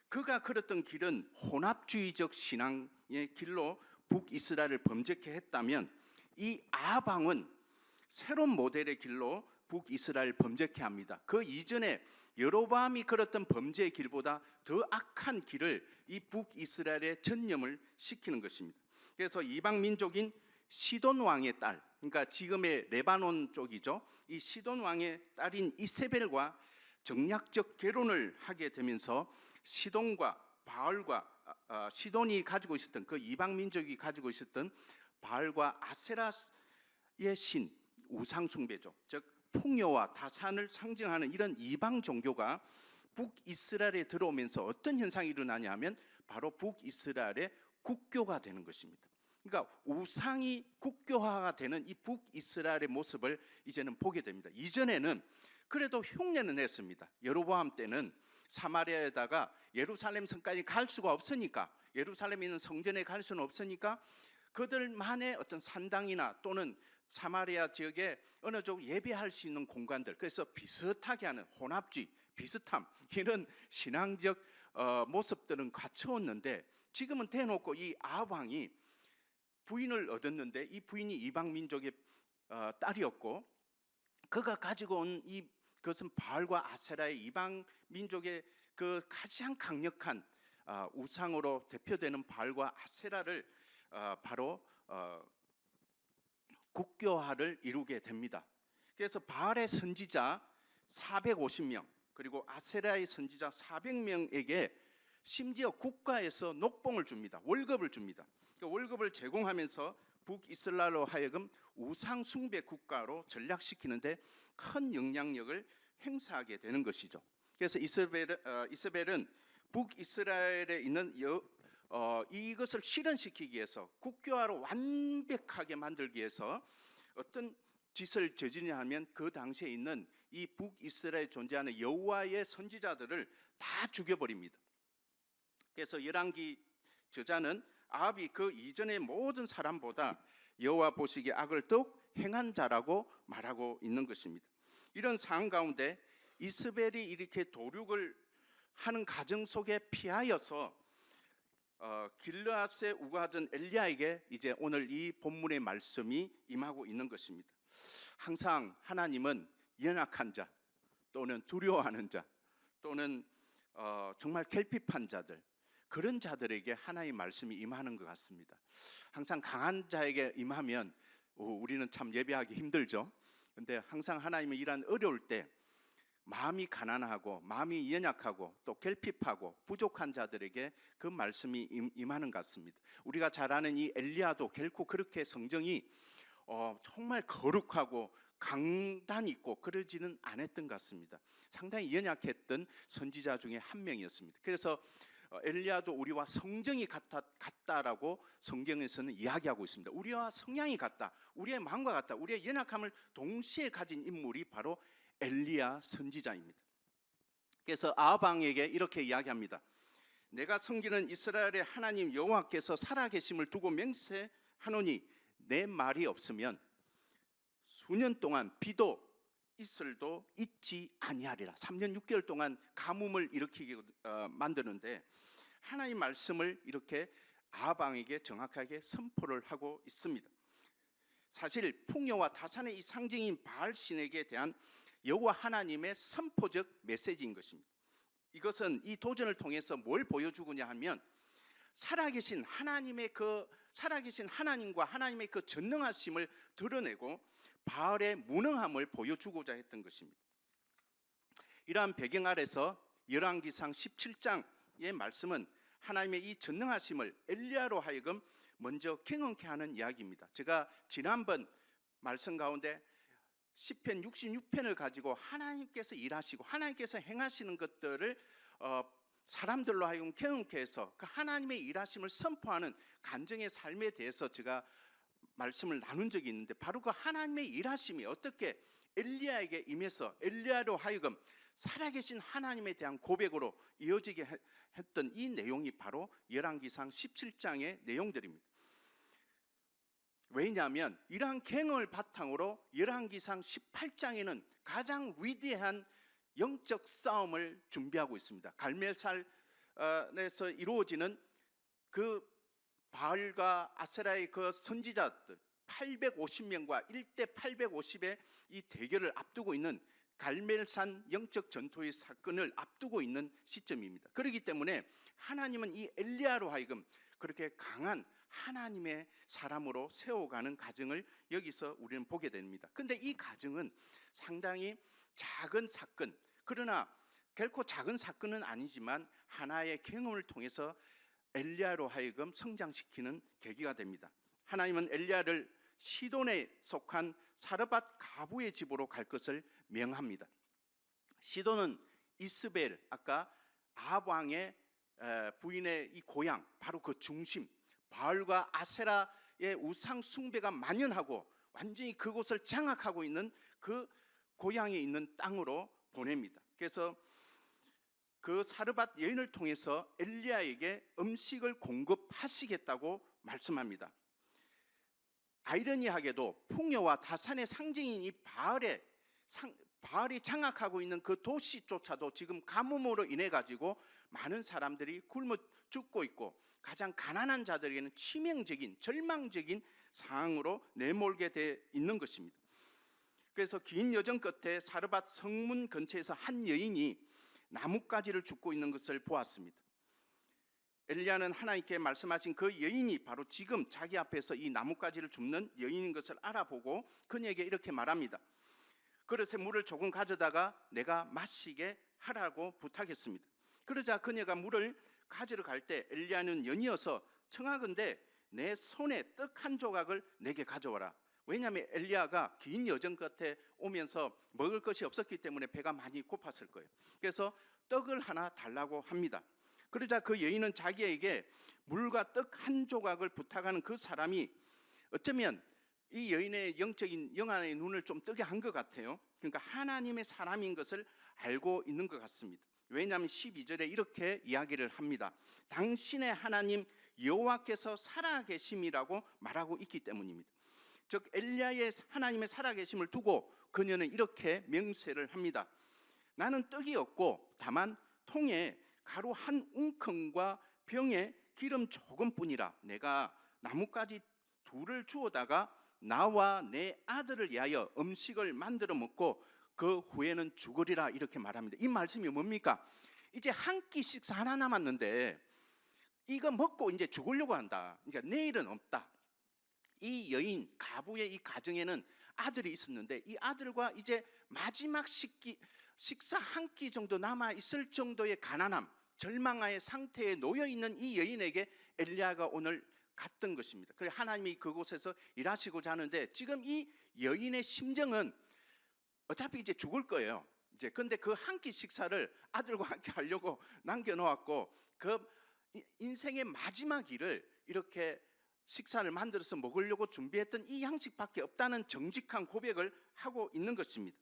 그가 걸었던 길은 혼합주의적 신앙의 길로 북이스라엘을 범죄케 했다면 이 아합 왕은 새로운 모델의 길로 북이스라엘 범죄케 합니다. 그 이전에 여로보암이 걸었던 범죄의 길보다 더 악한 길을 이 북이스라엘에 전념을 시키는 것입니다. 그래서 이방 민족인 시돈 왕의 딸, 그러니까 지금의 레바논 쪽이죠. 이 시돈 왕의 딸인 이세벨과 정략적 결혼을 하게 되면서 시돈과 바알과 시돈이 가지고 있었던 그 이방 민족이 가지고 있었던 바알과 아세라의 신, 우상 숭배죠. 즉 풍요와 다산을 상징하는 이런 이방 종교가 북이스라엘에 들어오면서 어떤 현상이 일어나냐 하면 바로 북이스라엘의 국교가 되는 것입니다. 그러니까 우상이 국교화가 되는 이 북이스라엘의 모습을 이제는 보게 됩니다. 이전에는 그래도 흉내는 냈습니다. 여로보암 때는 사마리아에다가 예루살렘 성까지 갈 수가 없으니까, 예루살렘에 있는 성전에 갈 수는 없으니까 그들만의 어떤 산당이나 또는 사마리아 지역에 어느 정도 예배할 수 있는 공간들, 그래서 비슷하게 하는 혼합주의, 비슷함, 이런 신앙적 모습들은 갖춰왔는데 지금은 대놓고 이 아합 왕이 부인을 얻었는데 이 부인이 이방 민족의 딸이었고 그가 가지고 온 그것은 바알과 아세라의 이방 민족의 그 가장 강력한 우상으로 대표되는 바알과 아세라를 바로 국교화를 이루게 됩니다. 그래서 바알의 선지자 450명 그리고 아세라의 선지자 400명에게 심지어 국가에서 녹봉을 줍니다. 월급을 줍니다. 그 월급을 제공하면서 북이스라엘로 하여금 우상 숭배 국가로 전락시키는데 큰 영향력을 행사하게 되는 것이죠. 그래서 이세벨은 북이스라엘에 있는 이것을 실현시키기 위해서 국교화로 완벽하게 만들기 위해서 어떤 짓을 저지르냐 하면 그 당시에 있는 이 북이스라엘에 존재하는 여호와의 선지자들을 다 죽여버립니다. 그래서 열왕기 저자는 아합이 그 이전의 모든 사람보다 여호와 보시기에 악을 더욱 행한 자라고 말하고 있는 것입니다. 이런 상황 가운데 이스벨이 이렇게 도륙을 하는 과정 속에 피하여서 길르앗에 우거하던 엘리야에게 이제 오늘 이 본문의 말씀이 임하고 있는 것입니다. 항상 하나님은 연약한 자 또는 두려워하는 자 또는 정말 결핍한 자들, 그런 자들에게 하나님의 말씀이 임하는 것 같습니다. 항상 강한 자에게 임하면 우리는 참 예배하기 힘들죠. 그런데 항상 하나님이 이런 어려울 때 마음이 가난하고 마음이 연약하고 또 결핍하고 부족한 자들에게 그 말씀이 임하는 것 같습니다. 우리가 잘 아는 이 엘리야도 결코 그렇게 성정이 정말 거룩하고 강단 있고 그러지는 않았던 것 같습니다. 상당히 연약했던 선지자 중에 한 명이었습니다. 그래서 엘리야도 우리와 성정이 같다라고 성경에서는 이야기하고 있습니다. 우리와 성향이 같다, 우리의 마음과 같다, 우리의 연약함을 동시에 가진 인물이 바로 엘리야 선지자입니다. 그래서 아합 왕에게 이렇게 이야기합니다. 내가 섬기는 이스라엘의 하나님 여호와께서 살아계심을 두고 맹세하노니 내 말이 없으면 수년 동안 비도 이슬도 있지 아니하리라. 3년 6개월 동안 가뭄을 일으키게 만드는데 하나님 말씀을 이렇게 아합 왕에게 정확하게 선포를 하고 있습니다. 사실 풍요와 다산의 이 상징인 바알 신에게 대한 여호와 하나님의 선포적 메시지인 것입니다. 이것은 이 도전을 통해서 뭘 보여주고냐 하면 살아계신 하나님과 하나님의 그 전능하심을 드러내고 바알의 무능함을 보여주고자 했던 것입니다. 이러한 배경 아래서 열왕기상 17장의 말씀은 하나님의 이 전능하심을 엘리야로 하여금 먼저 경험케 하는 이야기입니다. 제가 지난번 말씀 가운데 시편 66편을 가지고 하나님께서 일하시고 하나님께서 행하시는 것들을 사람들로 하여금 경험케 해서 그 하나님의 일하심을 선포하는 간증의 삶에 대해서 제가 말씀을 나눈 적이 있는데 바로 그 하나님의 일하심이 어떻게 엘리야에게 임해서 엘리야로 하여금 살아계신 하나님에 대한 고백으로 이어지게 했던 이 내용이 바로 열왕기상 17장의 내용들입니다. 왜냐하면 이러한 경험을 바탕으로 열왕기상 18장에는 가장 위대한 영적 싸움을 준비하고 있습니다. 갈멜살에서 이루어지는 그 바알과 아세라의 그 선지자들 850명과 1대 850의 이 대결을 앞두고 있는 갈멜산 영적 전투의 사건을 앞두고 있는 시점입니다. 그렇기 때문에 하나님은 이 엘리야로 하여금 그렇게 강한 하나님의 사람으로 세워가는 과정을 여기서 우리는 보게 됩니다. 그런데 이 과정은 상당히 작은 사건, 그러나 결코 작은 사건은 아니지만 하나의 경험을 통해서 엘리야로 하여금 성장시키는 계기가 됩니다. 하나님은 엘리야를 시돈에 속한 사르밧 가부의 집으로 갈 것을 명합니다. 시돈은 이스벨, 아까 아합 왕의 부인의 이 고향, 바로 그 중심, 바알과 아세라의 우상 숭배가 만연하고 완전히 그곳을 장악하고 있는 그 고향에 있는 땅으로 보냅니다. 그래서 그 사르밧 여인을 통해서 엘리야에게 음식을 공급하시겠다고 말씀합니다. 아이러니하게도 풍요와 다산의 상징인 이 바알이 장악하고 있는 그 도시조차도 지금 가뭄으로 인해 가지고 많은 사람들이 굶어 죽고 있고 가장 가난한 자들에게는 치명적인 절망적인 상황으로 내몰게 돼 있는 것입니다. 그래서 긴 여정 끝에 사르밧 성문 근처에서 한 여인이 나뭇가지를 줍고 있는 것을 보았습니다. 엘리야는 하나님께 말씀하신 그 여인이 바로 지금 자기 앞에서 이 나뭇가지를 줍는 여인인 것을 알아보고 그녀에게 이렇게 말합니다. 그릇에 물을 조금 가져다가 내가 마시게 하라고 부탁했습니다. 그러자 그녀가 물을 가지러 갈 때 엘리야는 연이어서 청하건대 내 손에 떡 한 조각을 내게 가져와라. 왜냐하면 엘리야가 긴 여정 끝에 오면서 먹을 것이 없었기 때문에 배가 많이 고팠을 거예요. 그래서 떡을 하나 달라고 합니다. 그러자 그 여인은 자기에게 물과 떡 한 조각을 부탁하는 그 사람이 어쩌면 이 여인의 영적인 영안의 눈을 좀 뜨게 한 것 같아요. 그러니까 하나님의 사람인 것을 알고 있는 것 같습니다. 왜냐하면 12절에 이렇게 이야기를 합니다. 당신의 하나님 여호와께서 살아계심이라고 말하고 있기 때문입니다. 즉 엘리야의 하나님의 살아계심을 두고 그녀는 이렇게 명세를 합니다. 나는 떡이 없고 다만 통에 가루 한 웅큼과 병에 기름 조금뿐이라. 내가 나뭇가지 둘을 주워다가 나와 내 아들을 위하여 음식을 만들어 먹고 그 후에는 죽으리라 이렇게 말합니다. 이 말씀이 뭡니까? 이제 한 끼 식사 하나 남았는데 이거 먹고 이제 죽으려고 한다. 그러니까 내일은 없다. 이 여인 가부의 이 가정에는 아들이 있었는데 이 아들과 이제 마지막 식사 한 끼 정도 남아 있을 정도의 가난함, 절망의 상태에 놓여 있는 이 여인에게 엘리야가 오늘 갔던 것입니다. 그래서 하나님이 그곳에서 일하시고자 하는데 지금 이 여인의 심정은 어차피 이제 죽을 거예요. 이제 근데 그 한 끼 식사를 아들과 함께 하려고 남겨놓았고 그 인생의 마지막 일을 이렇게 식사를 만들어서 먹으려고 준비했던 이 양식밖에 없다는 정직한 고백을 하고 있는 것입니다.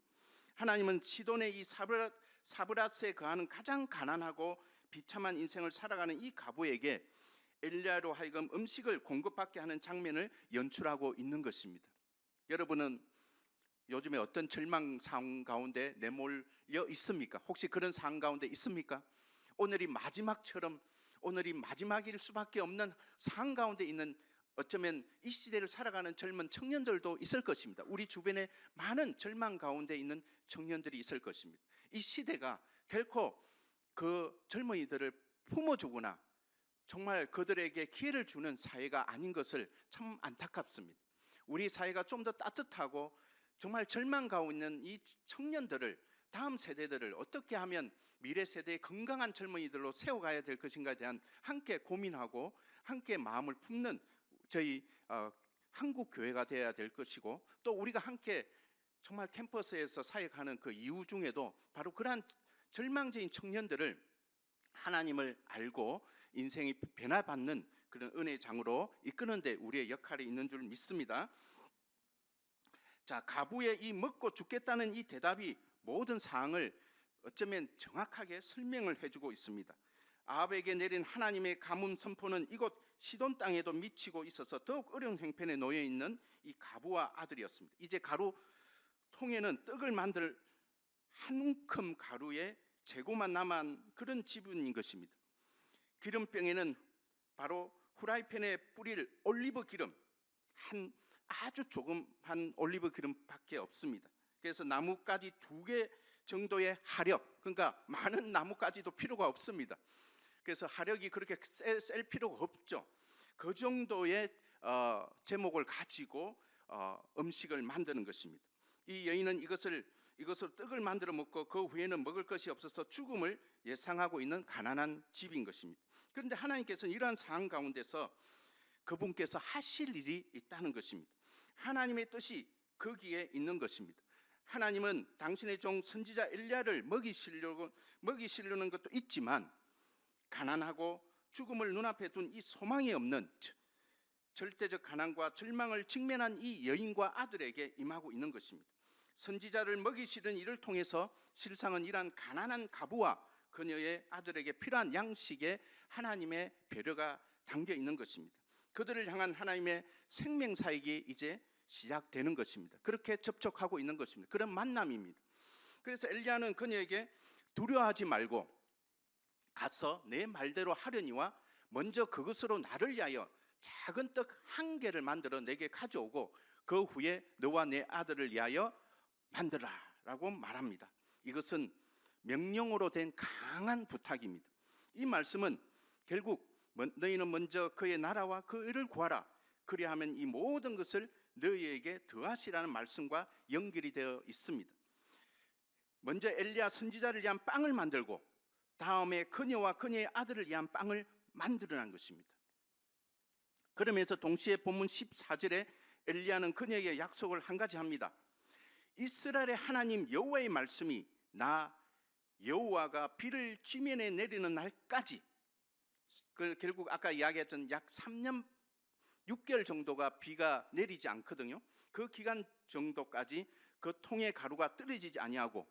하나님은 시돈의 이 사브랏에 거하는 가장 가난하고 비참한 인생을 살아가는 이 가부에게 엘리야로 하여금 음식을 공급받게 하는 장면을 연출하고 있는 것입니다. 여러분은 요즘에 어떤 절망 상황 가운데 내몰려 있습니까? 혹시 그런 상황 가운데 있습니까? 오늘이 마지막처럼 오늘이 마지막일 수밖에 없는 상황 가운데 있는 어쩌면 이 시대를 살아가는 젊은 청년들도 있을 것입니다. 우리 주변에 많은 절망 가운데 있는 청년들이 있을 것입니다. 이 시대가 결코 그 젊은이들을 품어주거나 정말 그들에게 기회를 주는 사회가 아닌 것을 참 안타깝습니다. 우리 사회가 좀 더 따뜻하고 정말 절망 가운데 있는 이 청년들을 다음 세대들을 어떻게 하면 미래 세대의 건강한 젊은이들로 세워가야 될 것인가에 대한 함께 고민하고 함께 마음을 품는 저희 한국 교회가 되어야 될 것이고 또 우리가 함께 정말 캠퍼스에서 사역하는 그 이유 중에도 바로 그러한 절망적인 청년들을 하나님을 알고 인생이 변화받는 그런 은혜의 장으로 이끄는 데 우리의 역할이 있는 줄 믿습니다. 자, 가부의 이 먹고 죽겠다는 이 대답이 모든 상황을 어쩌면 정확하게 설명을 해주고 있습니다. 아합에게 내린 하나님의 가뭄 선포는 이곳 시돈 땅에도 미치고 있어서 더욱 어려운 형편에 놓여 있는 이 가부와 아들이었습니다. 이제 가루 통에는 떡을 만들 한 움큼 가루에 재고만 남은 그런 지분인 것입니다. 기름병에는 바로 후라이팬에 뿌릴 올리브 기름 한 아주 조금한 올리브 기름밖에 없습니다. 그래서 나뭇가지 2개 정도의 화력, 그러니까 많은 나뭇가지도 필요가 없습니다. 그래서 화력이 그렇게 셀 필요가 없죠. 그 정도의 제목을 가지고 음식을 만드는 것입니다. 이 여인은 이것을 떡을 만들어 먹고 그 후에는 먹을 것이 없어서 죽음을 예상하고 있는 가난한 집인 것입니다. 그런데 하나님께서는 이러한 상황 가운데서 그분께서 하실 일이 있다는 것입니다. 하나님의 뜻이 거기에 있는 것입니다. 하나님은 당신의 종 선지자 엘리야를 먹이시려는 것도 있지만 가난하고 죽음을 눈앞에 둔 이 소망이 없는 절대적 가난과 절망을 직면한 이 여인과 아들에게 임하고 있는 것입니다. 선지자를 먹이시는 일을 통해서 실상은 이러한 가난한 가부와 그녀의 아들에게 필요한 양식에 하나님의 배려가 담겨 있는 것입니다. 그들을 향한 하나님의 생명 사역이 이제 시작되는 것입니다. 그렇게 접촉하고 있는 것입니다. 그런 만남입니다. 그래서 엘리야는 그녀에게 두려워하지 말고 가서 내 말대로 하려니와 먼저 그것으로 나를 위하여 작은 떡 한 개를 만들어 내게 가져오고 그 후에 너와 내 아들을 위하여 만들라 라고 말합니다. 이것은 명령으로 된 강한 부탁입니다. 이 말씀은 결국 너희는 먼저 그의 나라와 그 의를 구하라. 그리하면 이 모든 것을 너희에게 더하시라는 말씀과 연결이 되어 있습니다. 먼저 엘리야 선지자를 위한 빵을 만들고 다음에 그녀와 그녀의 아들을 위한 빵을 만들어낸 것입니다. 그러면서 동시에 본문 14절에 엘리야는 그녀에게 약속을 한 가지 합니다. 이스라엘의 하나님 여호와의 말씀이 나 여호와가 비를 지면에 내리는 날까지, 결국 아까 이야기했던 약 3년 6개월 정도가 비가 내리지 않거든요. 그 기간 정도까지 그 통의 가루가 떨어지지 아니하고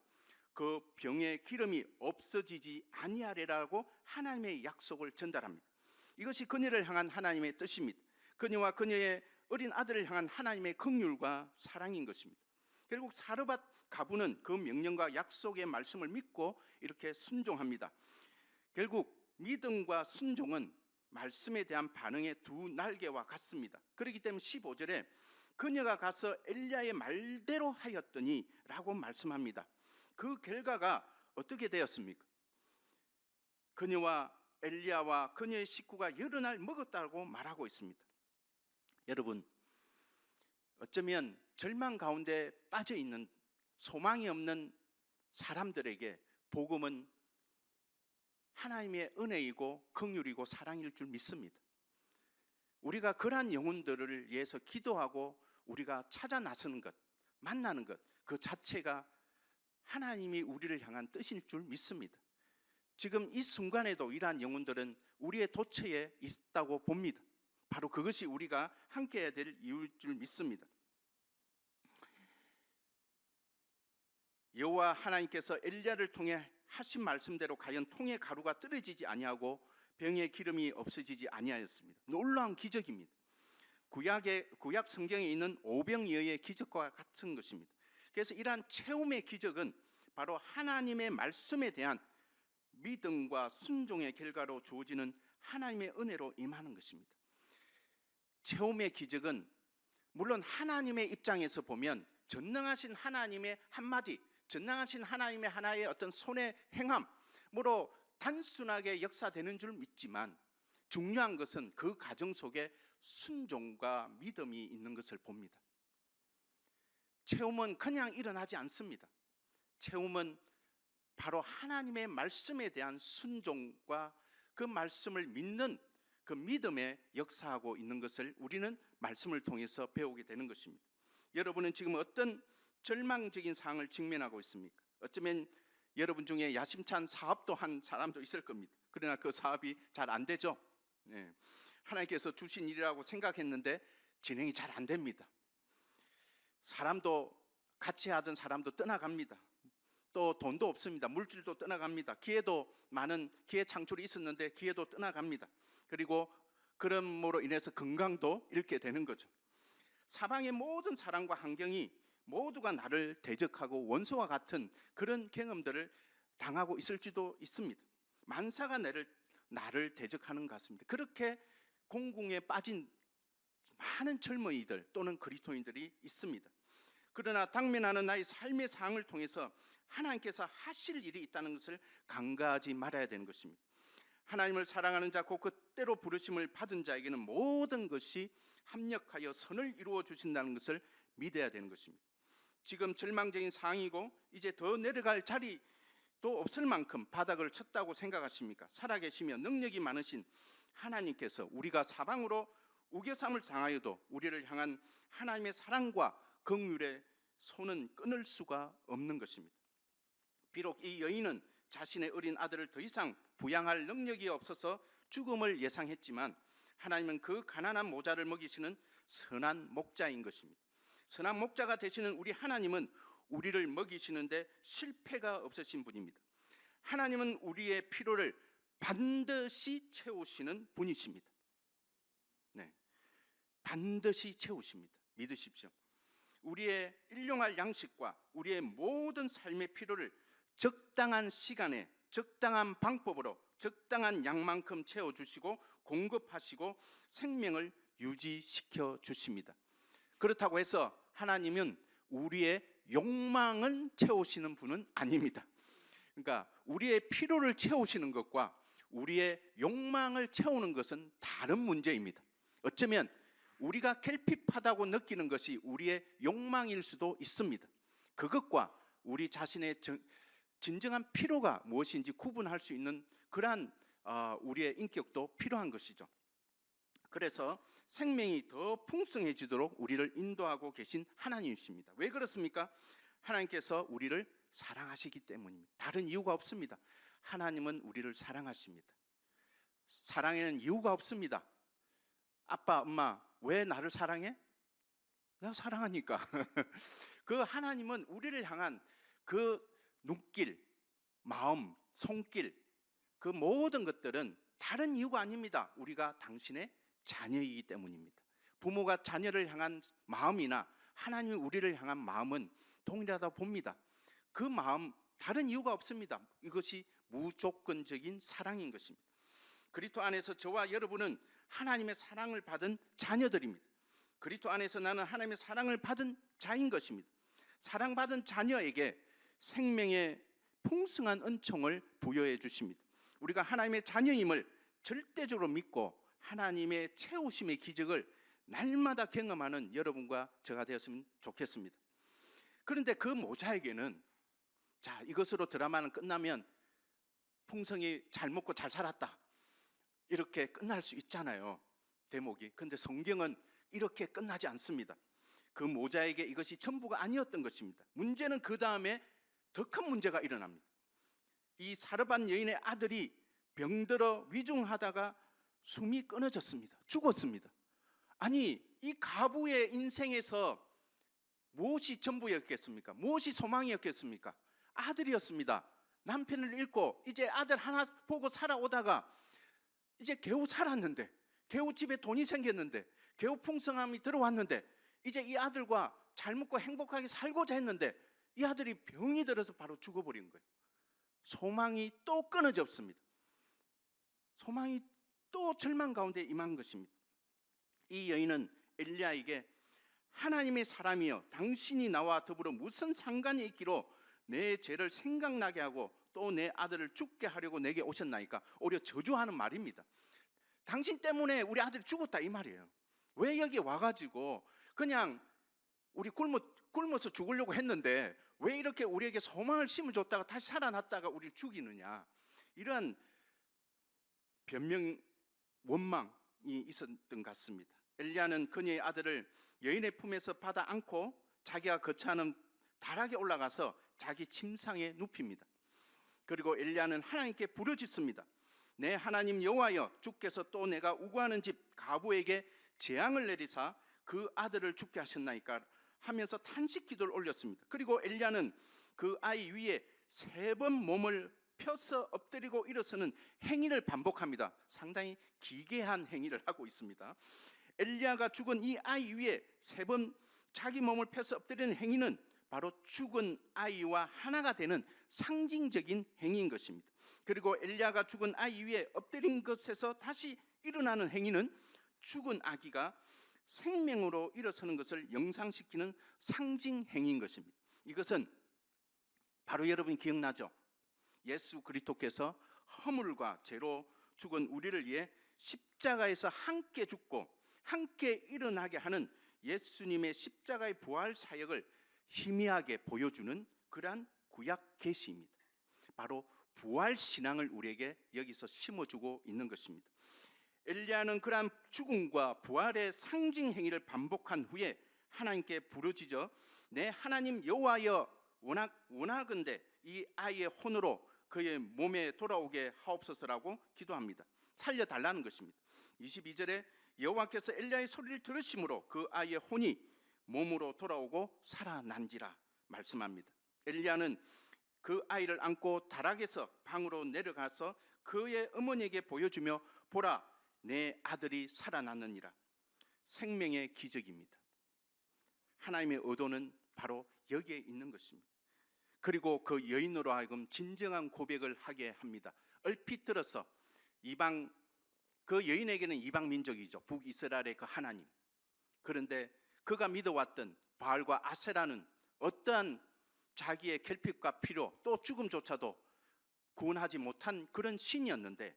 그 병의 기름이 없어지지 아니하리라고 하나님의 약속을 전달합니다. 이것이 그녀를 향한 하나님의 뜻입니다. 그녀와 그녀의 어린 아들을 향한 하나님의 긍휼과 사랑인 것입니다. 결국 사르밧 가부는 그 명령과 약속의 말씀을 믿고 이렇게 순종합니다. 결국 믿음과 순종은 말씀에 대한 반응의 두 날개와 같습니다. 그렇기 때문에 15절에 그녀가 가서 엘리야의 말대로 하였더니 라고 말씀합니다. 그 결과가 어떻게 되었습니까? 그녀와 엘리야와 그녀의 식구가 여러 날 먹었다고 말하고 있습니다. 여러분, 어쩌면 절망 가운데 빠져 있는 소망이 없는 사람들에게 복음은 하나님의 은혜이고 긍휼이고 사랑일 줄 믿습니다. 우리가 그러한 영혼들을 위해서 기도하고 우리가 찾아 나서는 것, 만나는 것, 그 자체가 하나님이 우리를 향한 뜻일 줄 믿습니다. 지금 이 순간에도 이러한 영혼들은 우리의 도처에 있다고 봅니다. 바로 그것이 우리가 함께 해야 될 이유일 줄 믿습니다. 여호와 하나님께서 엘리야를 통해 하신 말씀대로 과연 통의 가루가 떨어지지 아니하고 병의 기름이 없어지지 아니하였습니다. 놀라운 기적입니다. 구약 성경에 있는 오병이어의 기적과 같은 것입니다. 그래서 이러한 체험의 기적은 바로 하나님의 말씀에 대한 믿음과 순종의 결과로 주어지는 하나님의 은혜로 임하는 것입니다. 체험의 기적은 물론 하나님의 입장에서 보면 전능하신 하나님의 한마디, 전능하신 하나님의 하나의 어떤 손의 행함으로 단순하게 역사되는 줄 믿지만 중요한 것은 그 과정 속에 순종과 믿음이 있는 것을 봅니다. 체험은 그냥 일어나지 않습니다. 체험은 바로 하나님의 말씀에 대한 순종과 그 말씀을 믿는 그 믿음에 역사하고 있는 것을 우리는 말씀을 통해서 배우게 되는 것입니다. 여러분은 지금 어떤 절망적인 상황을 직면하고 있습니까? 어쩌면 여러분 중에 야심찬 사업도 한 사람도 있을 겁니다. 그러나 그 사업이 잘 안 되죠. 네. 하나님께서 주신 일이라고 생각했는데 진행이 잘 안 됩니다. 사람도 같이 하던 사람도 떠나갑니다. 또 돈도 없습니다. 물질도 떠나갑니다. 기회도 많은 기회 창출이 있었는데 기회도 떠나갑니다. 그리고 그럼으로 인해서 건강도 잃게 되는 거죠. 사방의 모든 사람과 환경이 모두가 나를 대적하고 원수와 같은 그런 경험들을 당하고 있을지도 있습니다. 만사가 나를 대적하는 것 같습니다. 그렇게 공궁에 빠진 많은 젊은이들 또는 그리스도인들이 있습니다. 그러나 당면하는 나의 삶의 상황을 통해서 하나님께서 하실 일이 있다는 것을 간과하지 말아야 되는 것입니다. 하나님을 사랑하는 자, 곧 그때로 부르심을 받은 자에게는 모든 것이 합력하여 선을 이루어 주신다는 것을 믿어야 되는 것입니다. 지금 절망적인 상황이고 이제 더 내려갈 자리도 없을 만큼 바닥을 쳤다고 생각하십니까? 살아계시며 능력이 많으신 하나님께서 우리가 사방으로 우겨삼을 당하여도 우리를 향한 하나님의 사랑과 긍휼의 손은 끊을 수가 없는 것입니다. 비록 이 여인은 자신의 어린 아들을 더 이상 부양할 능력이 없어서 죽음을 예상했지만 하나님은 그 가난한 모자를 먹이시는 선한 목자인 것입니다. 선한 목자가 되시는 우리 하나님은 우리를 먹이시는데 실패가 없으신 분입니다. 하나님은 우리의 필요를 반드시 채우시는 분이십니다. 네. 반드시 채우십니다. 믿으십시오. 우리의 일용할 양식과 우리의 모든 삶의 필요를 적당한 시간에 적당한 방법으로 적당한 양만큼 채워주시고 공급하시고 생명을 유지시켜 주십니다. 그렇다고 해서 하나님은 우리의 욕망을 채우시는 분은 아닙니다. 그러니까 우리의 필요를 채우시는 것과 우리의 욕망을 채우는 것은 다른 문제입니다. 어쩌면 우리가 결핍하다고 느끼는 것이 우리의 욕망일 수도 있습니다. 그것과 우리 자신의 진정한 필요가 무엇인지 구분할 수 있는 그러한 우리의 인격도 필요한 것이죠. 그래서 생명이 더 풍성해지도록 우리를 인도하고 계신 하나님이십니다. 왜 그렇습니까? 하나님께서 우리를 사랑하시기 때문입니다. 다른 이유가 없습니다. 하나님은 우리를 사랑하십니다. 사랑에는 이유가 없습니다. 아빠, 엄마, 왜 나를 사랑해? 내가 사랑하니까. 그 하나님은 우리를 향한 그 눈길, 마음, 손길, 그 모든 것들은 다른 이유가 아닙니다. 우리가 당신의 자녀이기 때문입니다. 부모가 자녀를 향한 마음이나 하나님이 우리를 향한 마음은 동일하다 봅니다. 그 마음 다른 이유가 없습니다. 이것이 무조건적인 사랑인 것입니다. 그리스도 안에서 저와 여러분은 하나님의 사랑을 받은 자녀들입니다. 그리스도 안에서 나는 하나님의 사랑을 받은 자인 것입니다. 사랑받은 자녀에게 생명의 풍성한 은총을 부여해 주십니다. 우리가 하나님의 자녀임을 절대적으로 믿고 하나님의 채우심의 기적을 날마다 경험하는 여러분과 저가 되었으면 좋겠습니다. 그런데 그 모자에게는 자, 이것으로 드라마는 끝나면 풍성히 잘 먹고 잘 살았다 이렇게 끝날 수 있잖아요, 대목이. 그런데 성경은 이렇게 끝나지 않습니다. 그 모자에게 이것이 전부가 아니었던 것입니다. 문제는 그 다음에 더 큰 문제가 일어납니다. 이 사르밧 여인의 아들이 병들어 위중하다가 숨이 끊어졌습니다. 죽었습니다. 아니, 이 가부의 인생에서 무엇이 전부였겠습니까? 무엇이 소망이었겠습니까? 아들이었습니다. 남편을 잃고 이제 아들 하나 보고 살아오다가 이제 겨우 살았는데, 겨우 집에 돈이 생겼는데, 겨우 풍성함이 들어왔는데, 이제 이 아들과 잘 먹고 행복하게 살고자 했는데 이 아들이 병이 들어서 바로 죽어버린 거예요. 소망이 또 끊어졌습니다. 소망이 또 절망 가운데 임한 것입니다. 이 여인은 엘리야에게 하나님의 사람이여 당신이 나와 더불어 무슨 상관이 있기로 내 죄를 생각나게 하고 또 내 아들을 죽게 하려고 내게 오셨나이까? 오히려 저주하는 말입니다. 당신 때문에 우리 아들이 죽었다 이 말이에요. 왜 여기 와가지고 그냥 우리 굶어서 죽으려고 했는데 왜 이렇게 우리에게 소망을 심어줬다가 다시 살아났다가 우리를 죽이느냐, 이러한 변명 원망이 있었던 것 같습니다. 엘리야는 그녀의 아들을 여인의 품에서 받아 안고 자기가 거처하는 다락에 올라가서 자기 침상에 눕힙니다. 그리고 엘리야는 하나님께 부르짖습니다. 내 하나님 여호와여, 주께서 또 내가 우구하는 집 가부에게 재앙을 내리사 그 아들을 죽게 하셨나이까 하면서 탄식 기도를 올렸습니다. 그리고 엘리야는 그 아이 위에 3번 몸을 펴서 엎드리고 일어서는 행위를 반복합니다. 상당히 기괴한 행위를 하고 있습니다. 엘리야가 죽은 이 아이 위에 3번 자기 몸을 펴서 엎드리는 행위는 바로 죽은 아이와 하나가 되는 상징적인 행위인 것입니다. 그리고 엘리야가 죽은 아이 위에 엎드린 것에서 다시 일어나는 행위는 죽은 아기가 생명으로 일어서는 것을 영상시키는 상징 행위인 것입니다. 이것은 바로 여러분이 기억나죠? 예수 그리스도께서 허물과 죄로 죽은 우리를 위해 십자가에서 함께 죽고 함께 일어나게 하는 예수님의 십자가의 부활 사역을 희미하게 보여주는 그러한 구약 계시입니다. 바로 부활 신앙을 우리에게 여기서 심어주고 있는 것입니다. 엘리야는 그러한 죽음과 부활의 상징 행위를 반복한 후에 하나님께 부르짖어 내 하나님 여호와여, 원하건대 이 아이의 혼으로 그의 몸에 돌아오게 하옵소서라고 기도합니다. 살려달라는 것입니다. 22절에 여호와께서 엘리야의 소리를 들으심으로 그 아이의 혼이 몸으로 돌아오고 살아난지라 말씀합니다. 엘리야는 그 아이를 안고 다락에서 방으로 내려가서 그의 어머니에게 보여주며 보라, 내 아들이 살아났느니라. 생명의 기적입니다. 하나님의 의도는 바로 여기에 있는 것입니다. 그리고 그 여인으로 하여금 진정한 고백을 하게 합니다. 얼핏 들어서 그 여인에게는 이방 민족이죠. 북이스라엘의 그 하나님. 그런데 그가 믿어왔던 바알과 아세라는 어떠한 자기의 결핍과 필요 또 죽음조차도 구원하지 못한 그런 신이었는데,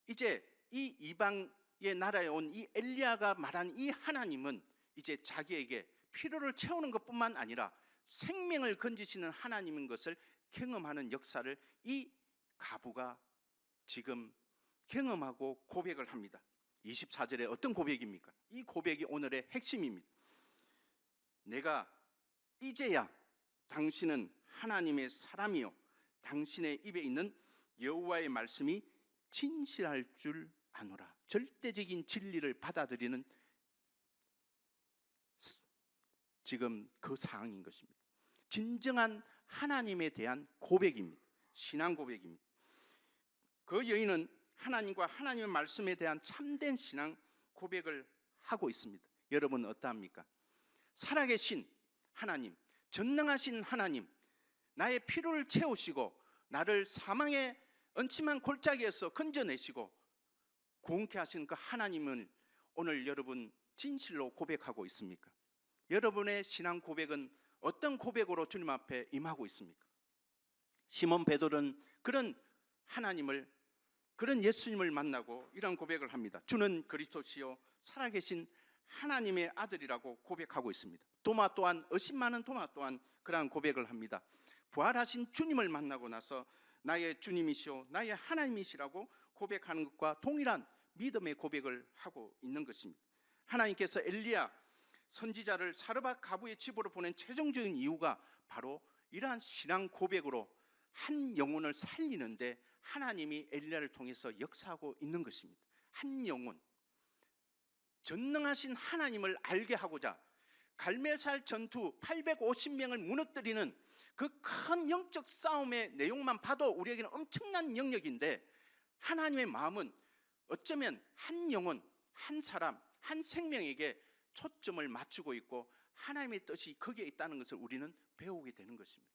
이제 이 이방의 나라에 온 이 엘리야가 말한 이 하나님은 이제 자기에게 필요를 채우는 것뿐만 아니라 생명을 건지시는 하나님인 것을 경험하는 역사를 이 과부가 지금 경험하고 고백을 합니다. 24절에 어떤 고백입니까? 이 고백이 오늘의 핵심입니다. 내가 이제야 당신은 하나님의 사람이요 당신의 입에 있는 여호와의 말씀이 진실할 줄 아노라. 절대적인 진리를 받아들이는 지금 그 상황인 것입니다. 진정한 하나님에 대한 고백입니다. 신앙 고백입니다. 그 여인은 하나님과 하나님의 말씀에 대한 참된 신앙 고백을 하고 있습니다. 여러분은 어떠합니까? 살아계신 하나님, 전능하신 하나님, 나의 필요를 채우시고 나를 사망의 음침한 골짜기에서 건져내시고 구원케 하신 그 하나님을 오늘 여러분 진실로 고백하고 있습니까? 여러분의 신앙 고백은 어떤 고백으로 주님 앞에 임하고 있습니까? 시몬 베드로는 그런 하나님을, 그런 예수님을 만나고 이런 고백을 합니다. 주는 그리스도시요 살아계신 하나님의 아들이라고 고백하고 있습니다. 도마 또한, 의심 많은 도마 또한 그러한 고백을 합니다. 부활하신 주님을 만나고 나서 나의 주님이시오 나의 하나님이시라고 고백하는 것과 동일한 믿음의 고백을 하고 있는 것입니다. 하나님께서 엘리야 선지자를 사르밧 가부의 집으로 보낸 최종적인 이유가 바로 이러한 신앙 고백으로 한 영혼을 살리는데 하나님이 엘리야를 통해서 역사하고 있는 것입니다. 한 영혼, 전능하신 하나님을 알게 하고자 갈멜살 전투 850명을 무너뜨리는 그 큰 영적 싸움의 내용만 봐도 우리에게는 엄청난 영역인데, 하나님의 마음은 어쩌면 한 영혼, 한 사람, 한 생명에게 초점을 맞추고 있고 하나님의 뜻이 거기에 있다는 것을 우리는 배우게 되는 것입니다.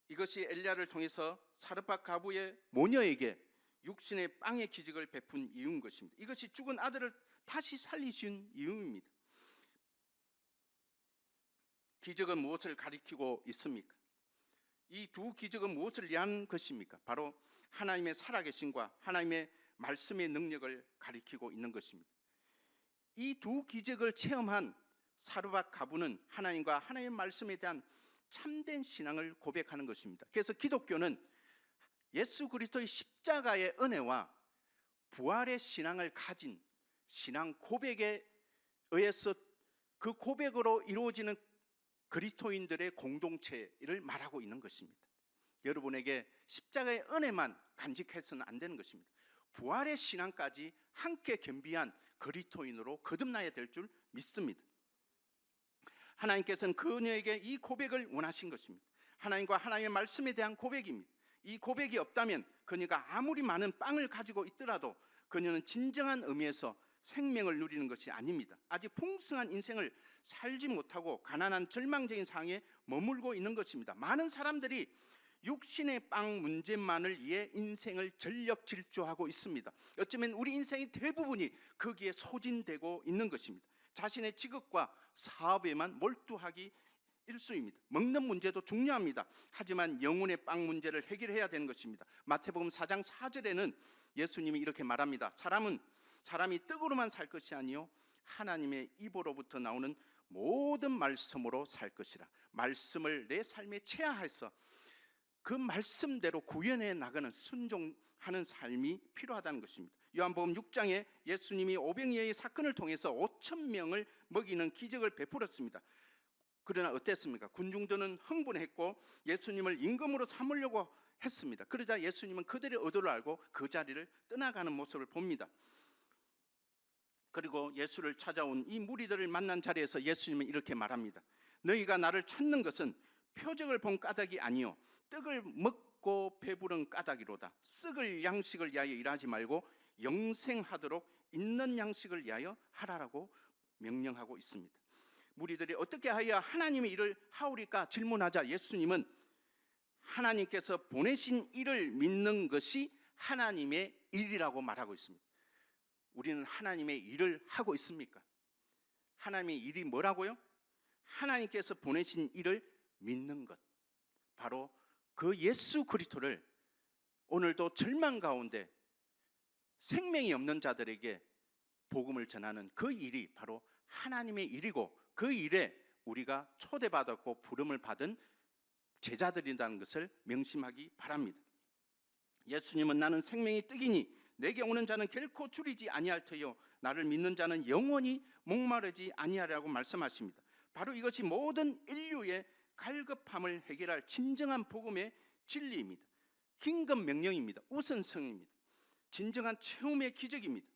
이것이 엘리야를 통해서 사르밧 가부의 모녀에게 육신의 빵의 기적을 베푼 이유인 것입니다. 이것이 죽은 아들을 다시 살리신 이유입니다. 기적은 무엇을 가리키고 있습니까? 이 두 기적은 무엇을 위한 것입니까? 바로 하나님의 살아계심과 하나님의 말씀의 능력을 가리키고 있는 것입니다. 이 두 기적을 체험한 사르밧 가부는 하나님과 하나님의 말씀에 대한 참된 신앙을 고백하는 것입니다. 그래서 기독교는 예수 그리스도의 십자가의 은혜와 부활의 신앙을 가진 신앙 고백에 의해서 그 고백으로 이루어지는 그리스도인들의 공동체를 말하고 있는 것입니다. 여러분에게 십자가의 은혜만 간직해서는 안 되는 것입니다. 부활의 신앙까지 함께 겸비한 그리스도인으로 거듭나야 될 줄 믿습니다. 하나님께서는 그녀에게 이 고백을 원하신 것입니다. 하나님과 하나님의 말씀에 대한 고백입니다. 이 고백이 없다면 그녀가 아무리 많은 빵을 가지고 있더라도 그녀는 진정한 의미에서 생명을 누리는 것이 아닙니다. 아직 풍성한 인생을 살지 못하고 가난한 절망적인 상황에 머물고 있는 것입니다. 많은 사람들이 육신의 빵 문제만을 위해 인생을 전력 질주하고 있습니다. 어쩌면 우리 인생의 대부분이 거기에 소진되고 있는 것입니다. 자신의 직업과 사업에만 몰두하기 일쑤입니다. 먹는 문제도 중요합니다. 하지만 영혼의 빵 문제를 해결해야 되는 것입니다. 마태복음 4장 4절에는 예수님이 이렇게 말합니다. 사람이 떡으로만 살 것이 아니요 하나님의 입으로부터 나오는 모든 말씀으로 살 것이라. 말씀을 내 삶에 체화해서 그 말씀대로 구현해 나가는 순종하는 삶이 필요하다는 것입니다. 요한복음 6장에 예수님이 오병이어의 사건을 통해서 5,000명을 먹이는 기적을 베풀었습니다. 그러나 어땠습니까? 군중들은 흥분했고 예수님을 임금으로 삼으려고 했습니다. 그러자 예수님은 그들의 의도를 알고 그 자리를 떠나가는 모습을 봅니다. 그리고 예수를 찾아온 이 무리들을 만난 자리에서 예수님은 이렇게 말합니다. 너희가 나를 찾는 것은 표적을 본 까닭이 아니요 떡을 먹고 배부른 까닭이로다. 썩을 양식을 위하여 일하지 말고 영생하도록 있는 양식을 위하여 하라라고 명령하고 있습니다. 무리들이 어떻게 하여 하나님의 일을 하오리까 질문하자 예수님은 하나님께서 보내신 일을 믿는 것이 하나님의 일이라고 말하고 있습니다. 우리는 하나님의 일을 하고 있습니까? 하나님의 일이 뭐라고요? 하나님께서 보내신 일을 믿는 것, 바로 그 예수 그리스도를 오늘도 절망 가운데 생명이 없는 자들에게 복음을 전하는 그 일이 바로 하나님의 일이고, 그 일에 우리가 초대받았고 부름을 받은 제자들이라는 것을 명심하기 바랍니다. 예수님은 나는 생명의 떡이니 내게 오는 자는 결코 줄이지 아니할 터요 나를 믿는 자는 영원히 목마르지 아니하리라고 말씀하십니다. 바로 이것이 모든 인류의 갈급함을 해결할 진정한 복음의 진리입니다. 긴급 명령입니다. 우선성입니다. 진정한 체험의 기적입니다.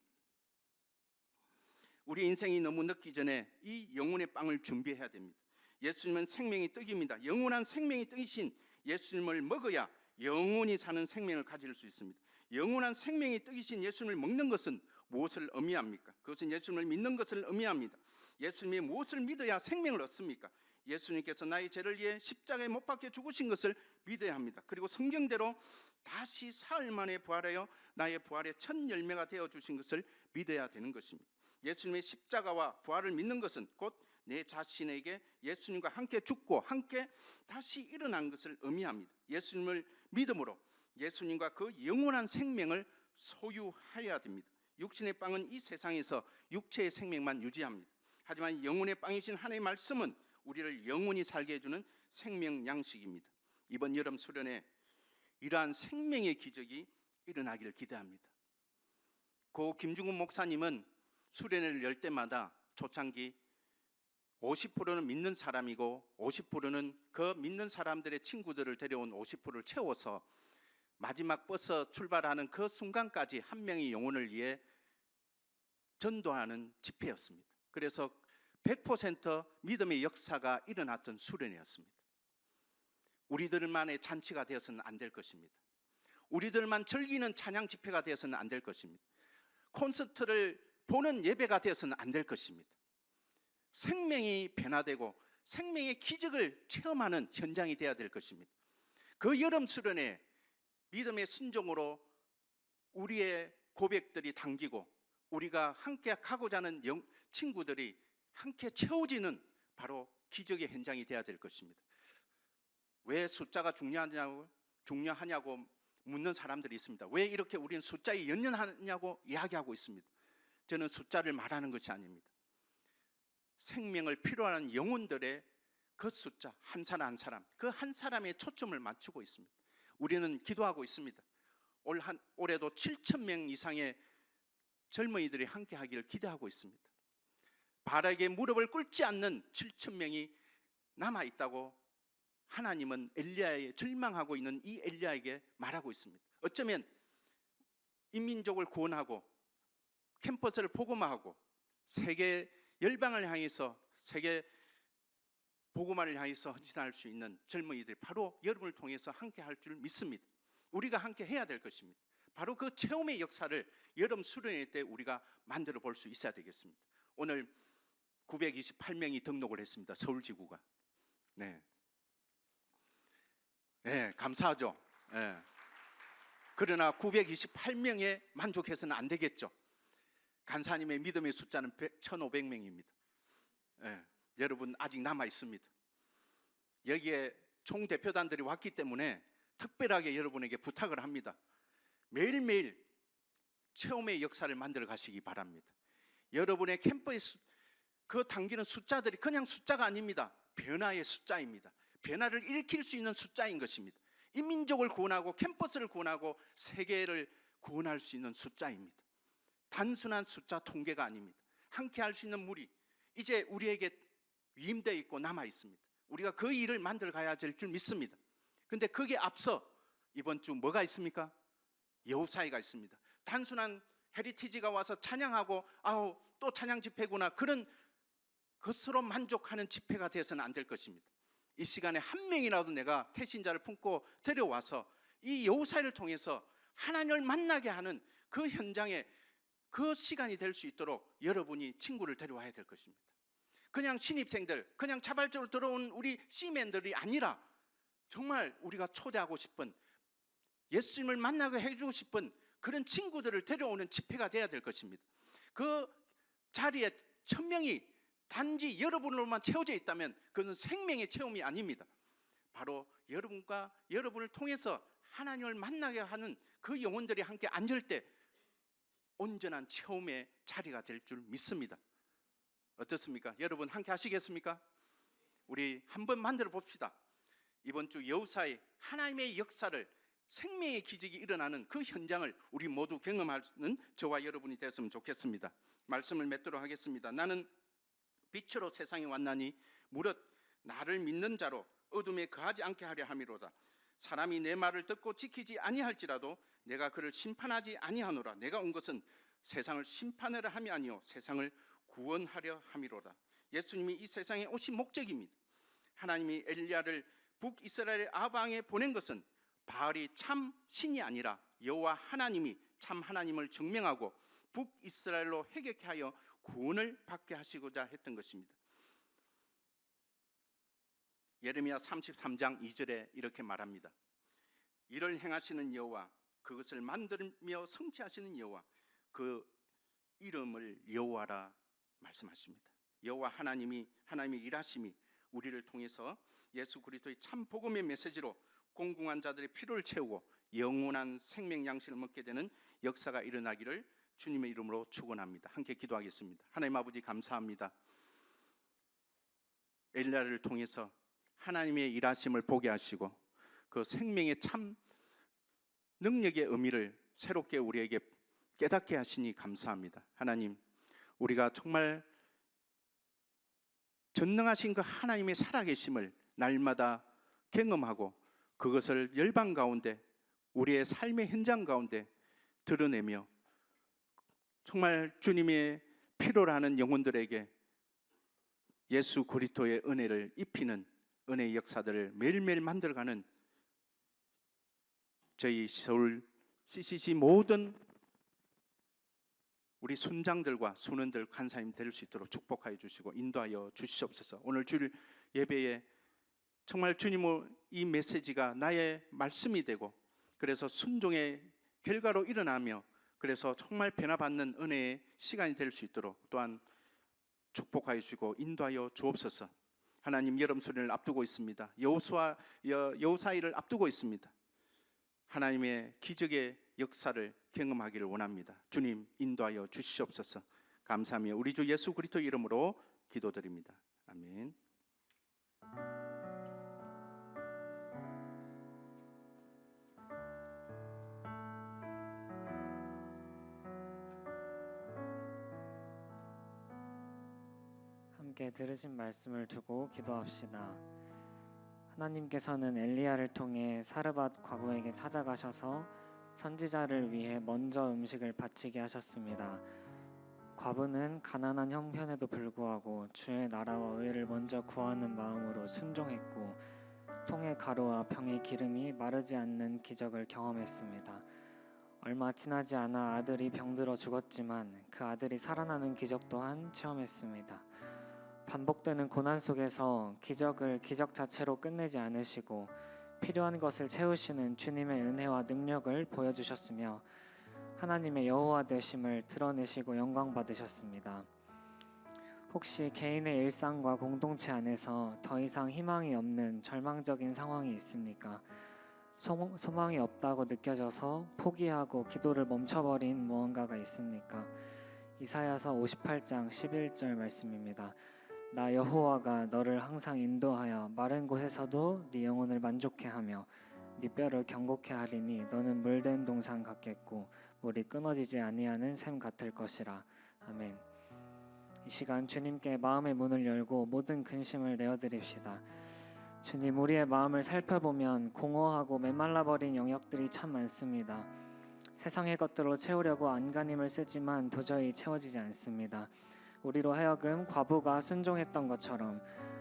우리 인생이 너무 늦기 전에 이 영혼의 빵을 준비해야 됩니다. 예수님은 생명의 떡입니다. 영원한 생명의 떡이신 예수님을 먹어야 영원히 사는 생명을 가질 수 있습니다. 영원한 생명의 떡이신 예수님을 먹는 것은 무엇을 의미합니까? 그것은 예수님을 믿는 것을 의미합니다. 예수님이 무엇을 믿어야 생명을 얻습니까? 예수님께서 나의 죄를 위해 십자가에 못 박혀 죽으신 것을 믿어야 합니다. 그리고 성경대로 다시 사흘 만에 부활하여 나의 부활의 첫 열매가 되어 주신 것을 믿어야 되는 것입니다. 예수님의 십자가와 부활을 믿는 것은 곧 내 자신에게 예수님과 함께 죽고 함께 다시 일어난 것을 의미합니다. 예수님을 믿음으로 예수님과 그 영원한 생명을 소유해야 됩니다. 육신의 빵은 이 세상에서 육체의 생명만 유지합니다. 하지만 영혼의 빵이신 하나님의 말씀은 우리를 영원히 살게 해주는 생명 양식입니다. 이번 여름 수련회 이러한 생명의 기적이 일어나기를 기대합니다. 고 김중훈 목사님은 수련회를 열 때마다 초창기 50%는 믿는 사람이고 50%는 그 믿는 사람들의 친구들을 데려온 50%를 채워서 마지막 버스 출발하는 그 순간까지 한 명의 영혼을 위해 전도하는 집회였습니다. 그래서 100% 믿음의 역사가 일어났던 수련회였습니다. 우리들만의 잔치가 되어서는 안 될 것입니다. 우리들만 즐기는 찬양 집회가 되어서는 안 될 것입니다. 콘서트를 보는 예배가 되어서는 안 될 것입니다. 생명이 변화되고 생명의 기적을 체험하는 현장이 되어야 될 것입니다. 그 여름 수련회 믿음의 순종으로 우리의 고백들이 담기고 우리가 함께 가고자 하는 친구들이 함께 채워지는 바로 기적의 현장이 되어야 될 것입니다. 왜 숫자가 중요하냐고 묻는 사람들이 있습니다. 왜 이렇게 우리는 숫자에 연연하냐고 이야기하고 있습니다. 저는 숫자를 말하는 것이 아닙니다. 생명을 필요하는 영혼들의 그 숫자 한 사람 한 사람, 그 한 사람에 초점을 맞추고 있습니다. 우리는 기도하고 있습니다. 올해도 7,000명 이상의 젊은이들이 함께 하기를 기대하고 있습니다. 바라에게 무릎을 꿇지 않는 7,000명이 남아있다고 하나님은 엘리야에 절망하고 있는 이 엘리야에게 말하고 있습니다. 어쩌면 인민족을 구원하고 캠퍼스를 복음화하고 세계 열방을 향해서 세계 복음화를 향해서 헌신할 수 있는 젊은이들이 바로 여러분을 통해서 함께 할 줄 믿습니다. 우리가 함께 해야 될 것입니다. 바로 그 체험의 역사를 여름 수련회 때 우리가 만들어 볼 수 있어야 되겠습니다. 오늘 928명이 등록을 했습니다. 서울지구가. 네, 감사하죠. 네. 그러나 928명에 만족해서는 안 되겠죠. 간사님의 믿음의 숫자는 1,500명입니다. 여러분 아직 남아 있습니다. 여기에 총대표단들이 왔기 때문에 특별하게 여러분에게 부탁을 합니다. 매일매일 체험의 역사를 만들어 가시기 바랍니다. 여러분의 캠프에 그 당기는 숫자들이 그냥 숫자가 아닙니다. 변화의 숫자입니다. 변화를 일으킬 수 있는 숫자인 것입니다. 인민족을 구원하고 캠퍼스를 구원하고 세계를 구원할 수 있는 숫자입니다. 단순한 숫자 통계가 아닙니다. 함께 할 수 있는 무리 이제 우리에게 위임되어 있고 남아 있습니다. 우리가 그 일을 만들어 가야 될 줄 믿습니다. 그런데 거기에 앞서 이번 주 뭐가 있습니까? 여우사이가 있습니다. 단순한 헤리티지가 와서 찬양하고 또 찬양 집회구나 그런 것으로 만족하는 집회가 되어서는 안 될 것입니다. 이 시간에 한 명이라도 내가 태신자를 품고 데려와서 이 여우사이를 통해서 하나님을 만나게 하는 그 현장에 그 시간이 될 수 있도록 여러분이 친구를 데려와야 될 것입니다. 그냥 신입생들, 그냥 자발적으로 들어온 우리 C맨들이 아니라 정말 우리가 초대하고 싶은, 예수님을 만나게 해주고 싶은 그런 친구들을 데려오는 집회가 돼야 될 것입니다. 그 자리에 1000명이 단지 여러분으로만 채워져 있다면 그것은 생명의 체험이 아닙니다. 바로 여러분과 여러분을 통해서 하나님을 만나게 하는 그 영혼들이 함께 앉을 때 온전한 체험의 자리가 될 줄 믿습니다. 어떻습니까? 여러분 함께 하시겠습니까? 우리 한번 만들어 봅시다. 이번 주 여우사의 하나님의 역사를, 생명의 기적이 일어나는 그 현장을 우리 모두 경험하는 저와 여러분이 됐으면 좋겠습니다. 말씀을 맺도록 하겠습니다. 나는 빛으로 세상에 왔나니 무릇 나를 믿는 자로 어둠에 거하지 않게 하려 함이로다. 사람이 내 말을 듣고 지키지 아니할지라도 내가 그를 심판하지 아니하노라. 내가 온 것은 세상을 심판하려 함이 아니요 세상을 구원하려 함이로다. 예수님이 이 세상에 오신 목적입니다. 하나님이 엘리야를 북이스라엘 아방에 보낸 것은 바알이 참 신이 아니라 여호와 하나님이 참 하나님을 증명하고 북이스라엘로 회개케 하여 구원을 받게 하시고자 했던 것입니다. 예레미야 33장 2절에 이렇게 말합니다. 이를 행하시는 여호와, 그것을 만들며 성취하시는 여호와, 그 이름을 여호와라 말씀하십니다. 여호와 하나님의 일하심이 우리를 통해서 예수 그리스도의 참 복음의 메시지로 공공한 자들의 필요를 채우고 영원한 생명 양식을 먹게 되는 역사가 일어나기를 주님의 이름으로 축원합니다. 함께 기도하겠습니다. 하나님 아버지 감사합니다. 엘리야를 통해서 하나님의 일하심을 보게 하시고 그 생명의 참 능력의 의미를 새롭게 우리에게 깨닫게 하시니 감사합니다. 하나님, 우리가 정말 전능하신 그 하나님의 살아계심을 날마다 경험하고 그것을 열방 가운데, 우리의 삶의 현장 가운데 드러내며 정말 주님의 필요로 하는 영혼들에게 예수 그리스도의 은혜를 입히는 은혜의 역사들을 매일매일 만들어가는 저희 서울 CCC 모든 우리 순장들과 순원들 간사님 될 수 있도록 축복하여 주시고 인도하여 주시옵소서. 오늘 주일 예배에 정말 주님의 이 메시지가 나의 말씀이 되고 그래서 순종의 결과로 일어나며 그래서 정말 변화받는 은혜의 시간이 될 수 있도록 또한 축복하여 주시고 인도하여 주옵소서. 하나님, 여름 수련을 앞두고 있습니다. 여호사일을 앞두고 있습니다. 하나님의 기적의 역사를 경험하기를 원합니다. 주님 인도하여 주시옵소서. 감사하며 우리 주 예수 그리스도 이름으로 기도드립니다. 아멘. 함께 들으신 말씀을 두고 기도합시다. 하나님께서는 엘리야를 통해 사르밧 과부에게 찾아가셔서 선지자를 위해 먼저 음식을 바치게 하셨습니다. 과부는 가난한 형편에도 불구하고 주의 나라와 의를 먼저 구하는 마음으로 순종했고 통의 가루와 병의 기름이 마르지 않는 기적을 경험했습니다. 얼마 지나지 않아 아들이 병들어 죽었지만 그 아들이 살아나는 기적 또한 체험했습니다. 반복되는 고난 속에서 기적을 기적 자체로 끝내지 않으시고 필요한 것을 채우시는 주님의 은혜와 능력을 보여주셨으며 하나님의 여호와 되심을 드러내시고 영광 받으셨습니다. 혹시 개인의 일상과 공동체 안에서 더 이상 희망이 없는 절망적인 상황이 있습니까? 소망이 없다고 느껴져서 포기하고 기도를 멈춰버린 무언가가 있습니까? 이사야서 58장 11절 말씀입니다. 나 여호와가 너를 항상 인도하여 마른 곳에서도 네 영혼을 만족해 하며 네 뼈를 경고케 하리니 너는 물된 동산 같겠고 물이 끊어지지 아니하는 샘 같을 것이라. 아멘. 이 시간 주님께 마음의 문을 열고 모든 근심을 내어드립시다. 주님, 우리의 마음을 살펴보면 공허하고 메말라버린 영역들이 참 많습니다. 세상의 것들로 채우려고 안간힘을 쓰지만 도저히 채워지지 않습니다. 우리로 하여금 과부가 순종했던 것처럼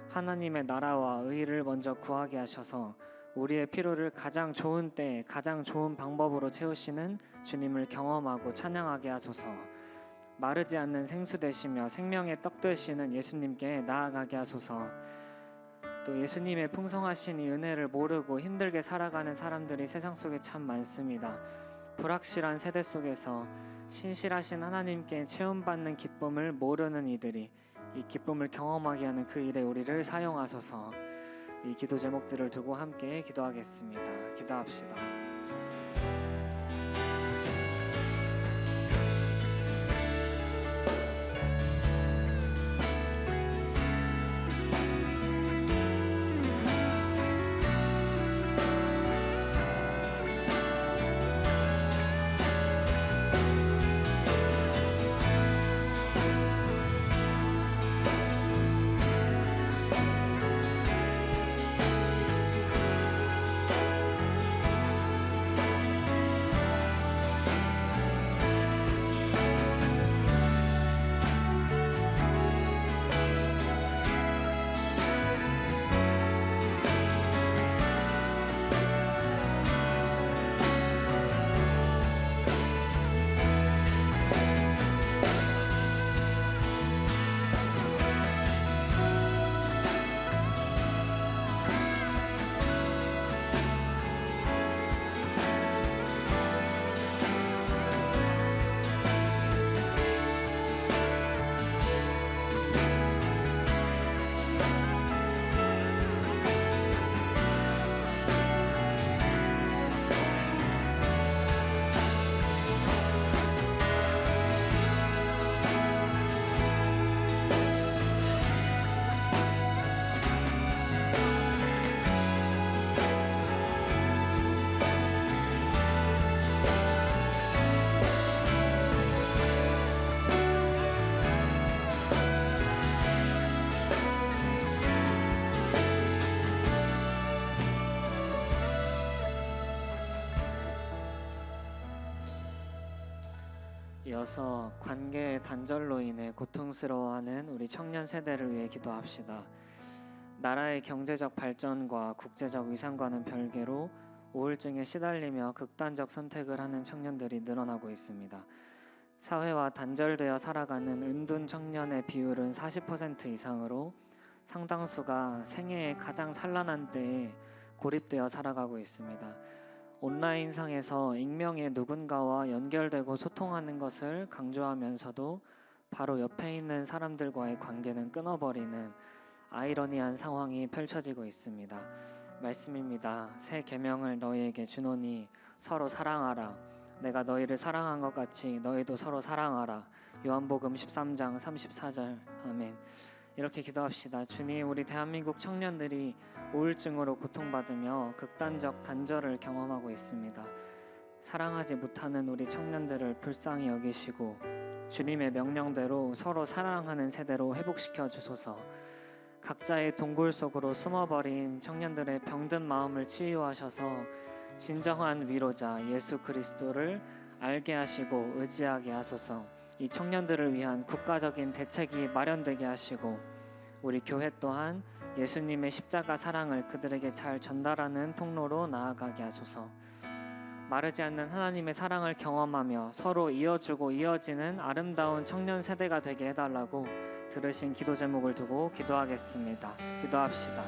하나님의 나라와 의를 먼저 구하게 하셔서 우리의 필요를 가장 좋은 때에 가장 좋은 방법으로 채우시는 주님을 경험하고 찬양하게 하소서. 마르지 않는 생수 되시며 생명의 떡 되시는 예수님께 나아가게 하소서. 또 예수님의 풍성하신 이 은혜를 모르고 힘들게 살아가는 사람들이 세상 속에 참 많습니다. 불확실한 세대 속에서 신실하신 하나님께 체험받는 기쁨을 모르는 이들이 이 기쁨을 경험하게 하는 그 일에 우리를 사용하소서. 이 기도 제목들을 두고 함께 기도하겠습니다. 기도합시다. 이어서 관계의 단절로 인해 고통스러워하는 우리 청년 세대를 위해 기도합시다. 나라의 경제적 발전과 국제적 위상과는 별개로 우울증에 시달리며 극단적 선택을 하는 청년들이 늘어나고 있습니다. 사회와 단절되어 살아가는 은둔 청년의 비율은 40% 이상으로 상당수가 생애의 가장 찬란한 때에 고립되어 살아가고 있습니다. 온라인상에서 익명의 누군가와 연결되고 소통하는 것을 강조하면서도 바로 옆에 있는 사람들과의 관계는 끊어버리는 아이러니한 상황이 펼쳐지고 있습니다. 말씀입니다. 새 계명을 너희에게 주노니 서로 사랑하라. 내가 너희를 사랑한 것 같이 너희도 서로 사랑하라. 요한복음 13장 34절. 아멘. 이렇게 기도합시다. 주님, 우리 대한민국 청년들이 우울증으로 고통받으며 극단적 단절을 경험하고 있습니다. 사랑하지 못하는 우리 청년들을 불쌍히 여기시고 주님의 명령대로 서로 사랑하는 세대로 회복시켜 주소서. 각자의 동굴 속으로 숨어버린 청년들의 병든 마음을 치유하셔서 진정한 위로자 예수 그리스도를 알게 하시고 의지하게 하소서. 이 청년들을 위한 국가적인 대책이 마련되게 하시고 우리 교회 또한 예수님의 십자가 사랑을 그들에게 잘 전달하는 통로로 나아가게 하소서. 마르지 않는 하나님의 사랑을 경험하며 서로 이어주고 이어지는 아름다운 청년 세대가 되게 해달라고 들으신 기도 제목을 두고 기도하겠습니다. 기도합시다.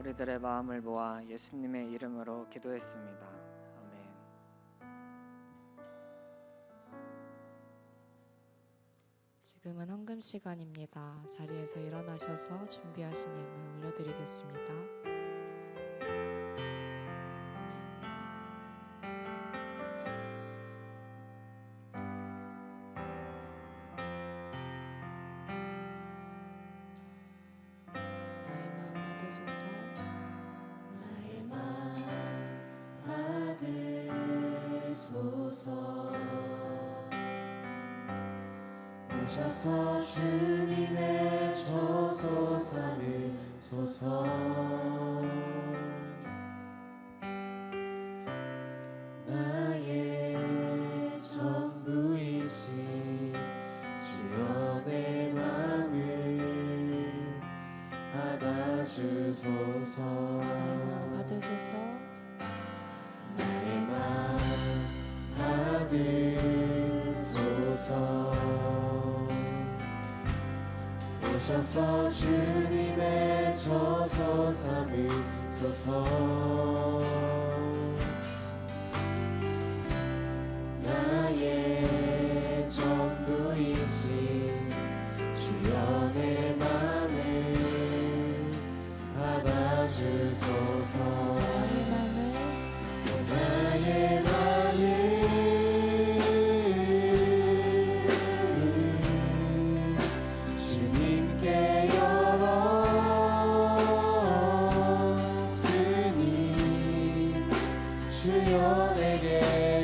우리들의 마음을 모아 예수님의 이름으로 기도했습니다. 아멘. 지금은 헌금 시간입니다. 자리에서 일어나셔서 준비하신 예물 올려드리겠습니다. 나의 마음 받으소서. 나의 마음 받으소서. 오셔서 주님의 저소 삼으소서. 나의 전부이신 주여 내 맘을 받아주소서. 나의 마음 받으소서. 나의 마음 받으소서. 오셔서 주님의 저소 삼으소서. 나의 전부이신 주여 내 맘을 받아주소서. 나의 맘을 나의 맘을 주님께 열었으니 주여 내게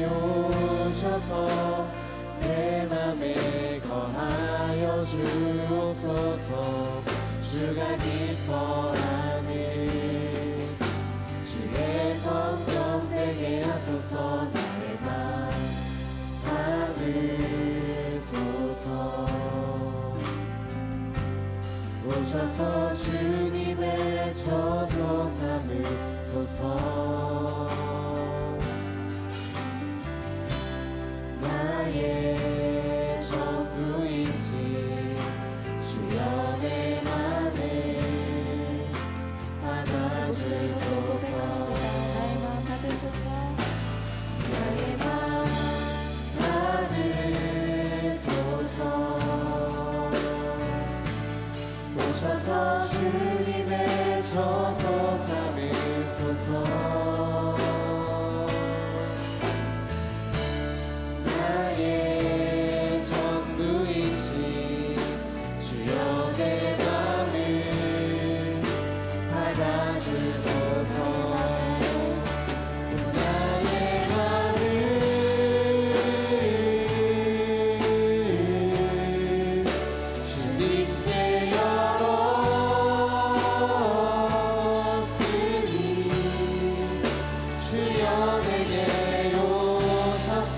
오셔서 내 맘에 거하여 주옵소서. 주가 기뻐하는 주의 성령 되게 하소서. 나의 맘 받으소서. 오셔서 주님의 저소 삼으소서. 나의 전부이신 주여 내 맘을 목소리로 고백합시다. 받아주소서. 나의 마음 받으소서. 나의 맘 받으소서. 오셔서 주님의 저소 삼으소서. 나의 전부이신 주여 내 맘을 받아주소서. 나의 맘을 주님께 열었으니 주여 내게 오셔서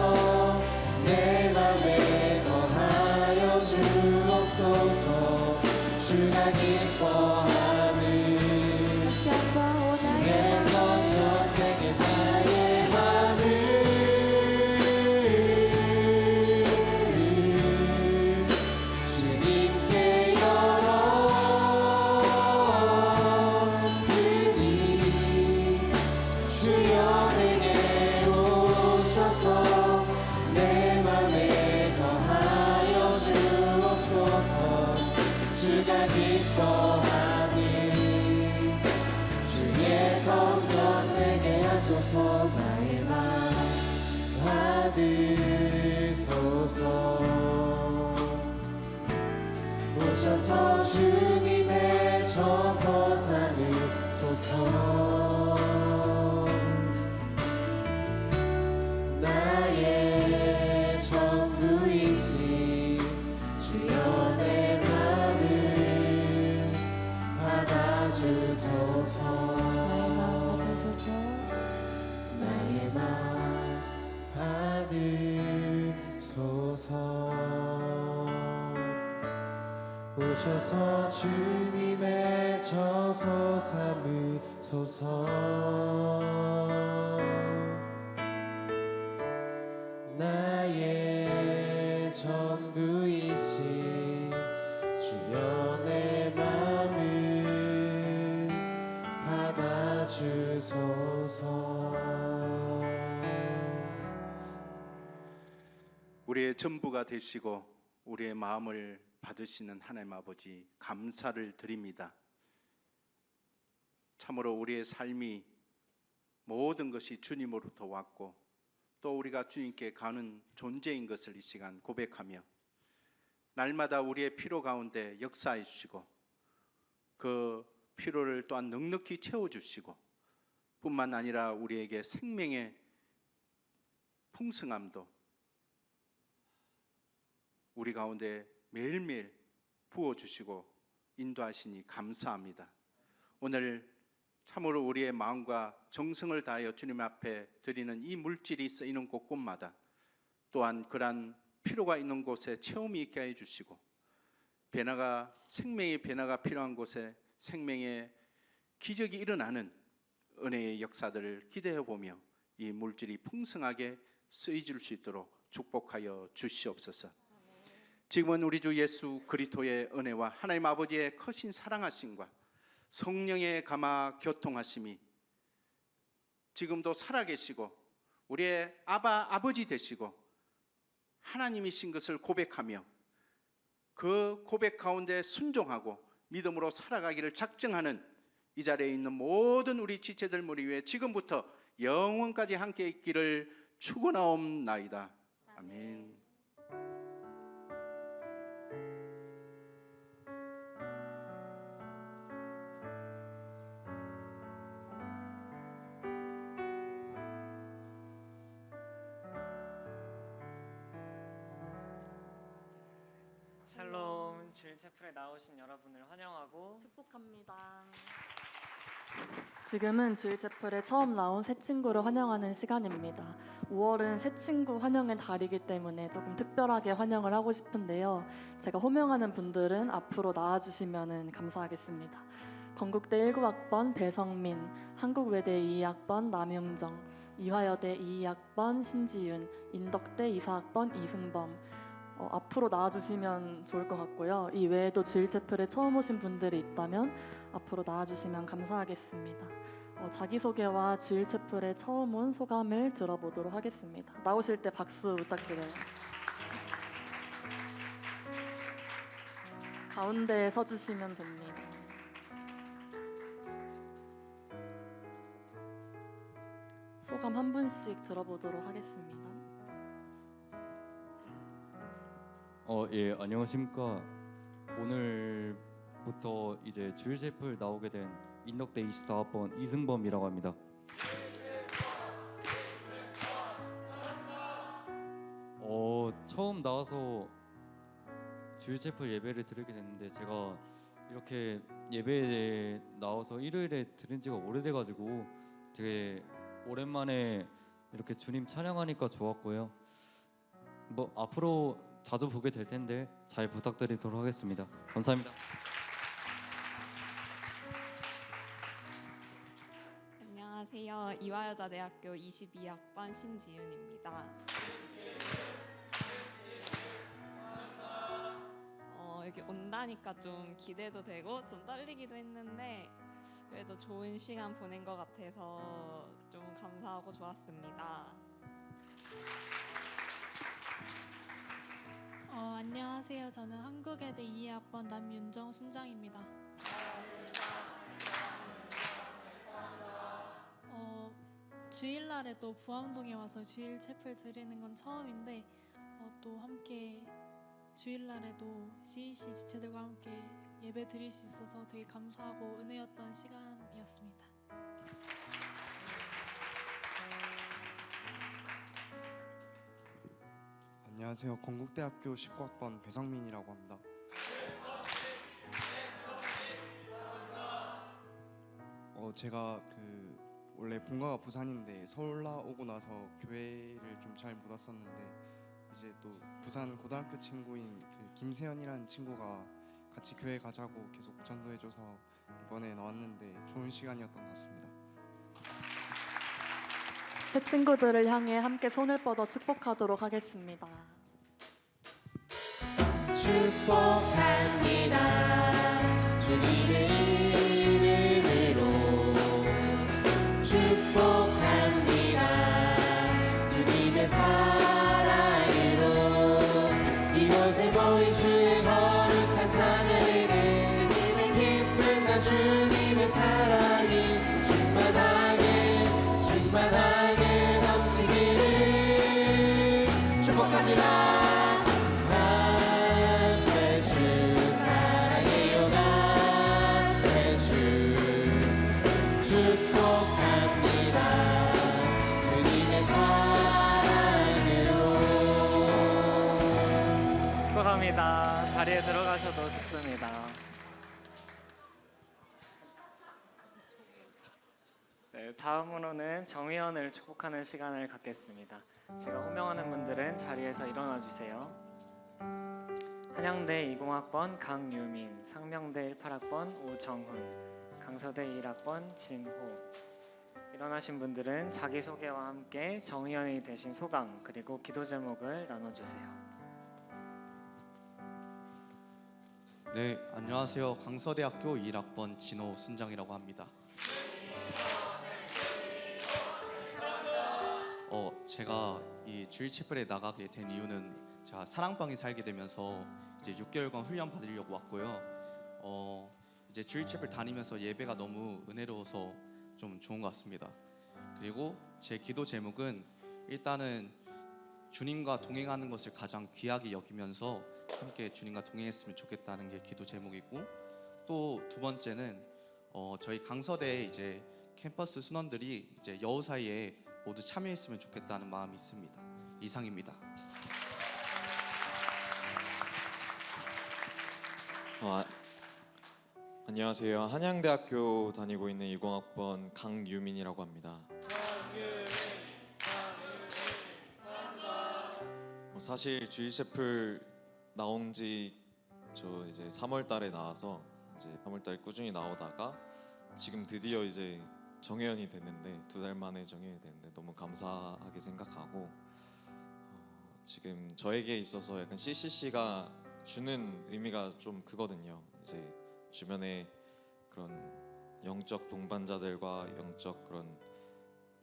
내 맘에 거하여 주옵소서. 주가 기뻐하는 다시 한번 오 나의 내 성령 되게 나의 맘을 주님께 열었으니 주여 내게 오셔서 내 맘에 거하여 주옵소서. 주가 기뻐하는 주의 성전 되게 하소서. 나의 맘 받으소서. 오셔서 주님의 저소 삼으소서. 나의 전부이신 주여 내 맘을 받아주소서. 나의 마음 받으소서. 나의 맘 받으소서. 오셔서 주님의 저소 삼으소서. 나의 전부이신 주여 내 맘을 받아 우리의 전부가 되시고 우리의 마음을 받으시는 하나님 아버지 감사를 드립니다. 참으로 우리의 삶이 모든 것이 주님으로부터 왔고 또 우리가 주님께 가는 존재인 것을 이 시간 고백하며 날마다 우리의 필요 가운데 역사해 주시고 그 필요를 또한 넉넉히 채워주시고 뿐만 아니라 우리에게 생명의 풍성함도 우리 가운데 매일매일 부어주시고 인도하시니 감사합니다. 오늘 참으로 우리의 마음과 정성을 다하여 주님 앞에 드리는 이 물질이 쓰이는 곳곳마다 또한 그러한 필요가 있는 곳에 체험이 있게 해주시고 생명의 변화가 필요한 곳에 생명의 기적이 일어나는 은혜의 역사들을 기대해보며 이 물질이 풍성하게 쓰여질 수 있도록 축복하여 주시옵소서. 지금은 우리 주 예수 그리스도의 은혜와 하나님 아버지의 크신 사랑하심과 성령의 감화 교통하심이 지금도 살아계시고 우리의 아버지 되시고 하나님이신 것을 고백하며 그 고백 가운데 순종하고 믿음으로 살아가기를 작정하는 이 자리에 있는 모든 우리 지체들 무리 위에 지금부터 영원까지 함께 있기를 축원하옵나이다. 아멘. 샬롬. 주일 채플에 나오신 여러분을 환영하고 축복합니다. 지금은 주일 채플에 처음 나온 새 친구를 환영하는 시간입니다. 5월은 새 친구 환영의 달이기 때문에 조금 특별하게 환영을 하고 싶은데요. 제가 호명하는 분들은 앞으로 나와주시면 감사하겠습니다. 건국대 19학번 배성민, 한국외대 2학번 남용정, 이화여대 2학번 신지윤, 인덕대 2사학번 이승범, 앞으로 나와주시면 좋을 것 같고요. 이 외에도 주일 채플에 처음 오신 분들이 있다면 앞으로 나와주시면 감사하겠습니다. 자기소개와 주일 채플에 처음 온 소감을 들어보도록 하겠습니다. 나오실 때 박수 부탁드려요. 가운데에 서주시면 됩니다. 소감 한 분씩 들어보도록 하겠습니다. 예, 안녕하십니까. 오늘부터 이제 주일 채플 나오게 된 인덕대 24학번 이승범이라고 합니다. 처음 나와서 주일 채플 예배를 드리게 됐는데 제가 이렇게 예배에 나와서 일요일에 들은 지가 오래돼가지고 되게 오랜만에 이렇게 주님 찬양하니까 좋았고요. 뭐 앞으로 자주 보게 될 텐데 잘 부탁드리도록 하겠습니다. 감사합니다. 안녕하세요. 이화여자대학교 22학번 신지윤입니다. 여기 온다니까 좀 기대도 되고 좀 떨리기도 했는데 그래도 좋은 시간 보낸 것 같아서 좀 감사하고 좋았습니다. 안녕하세요. 저는 한국외대 2학번 남윤정 순장입니다. 주일날에 또 부암동에 와서 주일 채플 드리는 건 처음인데 또 함께 주일날에도 CEC 지체들과 함께 예배 드릴 수 있어서 되게 감사하고 은혜였던 시간이었습니다. 안녕하세요. 건국대학교 19학번 배성민이라고 합니다. 제가 원래 본가가 부산인데 서울 올라오고 나서 교회를 좀 잘 못 왔었는데 이제 또 부산 고등학교 친구인 김세연이라는 친구가 같이 교회 가자고 계속 전도해줘서 이번에 나왔는데 좋은 시간이었던 것 같습니다. 새 친구들을 향해 함께 손을 뻗어 축복하도록 하겠습니다. 축복합니다. 주님의 이름으로 축복합니다. 주님의 사랑으로 사랑이 충만하게 넘치기를 축복합니다. 남대수 사랑해요. 남대수 축복합니다. 주님의 사랑으로. 축복합니다. 자리에 들어가셔도 좋습니다. 네, 다음으로는 정의원을 축복하는 시간을 갖겠습니다. 제가 호명하는 분들은 자리에서 일어나 주세요. 한양대 20학번 강유민, 상명대 18학번 오정훈, 강서대 1학번 진호. 일어나신 분들은 자기소개와 함께 정의원이 되신 소감 그리고 기도 제목을 나눠주세요. 네, 안녕하세요. 강서대학교 1학번 진호 순장이라고 합니다. 제가 이 주일 채플에 나가게 된 이유는 제가 사랑방에 살게 되면서 이제 6개월간 훈련 받으려고 왔고요. 이제 주일 채플 다니면서 예배가 너무 은혜로워서 좀 좋은 것 같습니다. 그리고 제 기도 제목은 일단은 주님과 동행하는 것을 가장 귀하게 여기면서 함께 주님과 동행했으면 좋겠다는 게 기도 제목이고, 또 두 번째는 저희 강서대 이제 캠퍼스 순원들이 이제 여우 사이에 모두 참여했으면 좋겠다는 마음이 있습니다. 이상입니다. 안녕하세요. 한양대학교 다니고 있는 20학번 강유민이라고 합니다. 사실 주일셰플 나온 지 저 이제 3월 달에 나와서 이제 3월 달 꾸준히 나오다가 지금 드디어 이제 정회원이 됐는데 2달 만에 정회원이 됐는데 너무 감사하게 생각하고, 지금 저에게 있어서 약간 CCC가 주는 의미가 좀 크거든요. 이제 주변에 그런 영적 동반자들과 영적 그런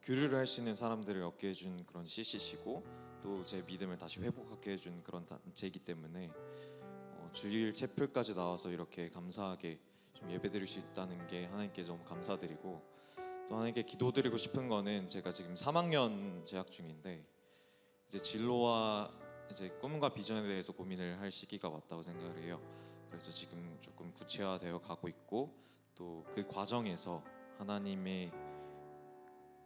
교류를 할 수 있는 사람들을 얻게 해준 그런 CCC고, 또 제 믿음을 다시 회복하게 해준 그런 단체이기 때문에 주일 채플까지 나와서 이렇게 감사하게 좀 예배드릴 수 있다는 게 하나님께 너무 감사드리고, 또 하나님께 기도드리고 싶은 거는 제가 지금 3학년 재학 중인데 이제 진로와 이제 꿈과 비전에 대해서 고민을 할 시기가 왔다고 생각을 해요. 그래서 지금 조금 구체화되어 가고 있고, 또 그 과정에서 하나님의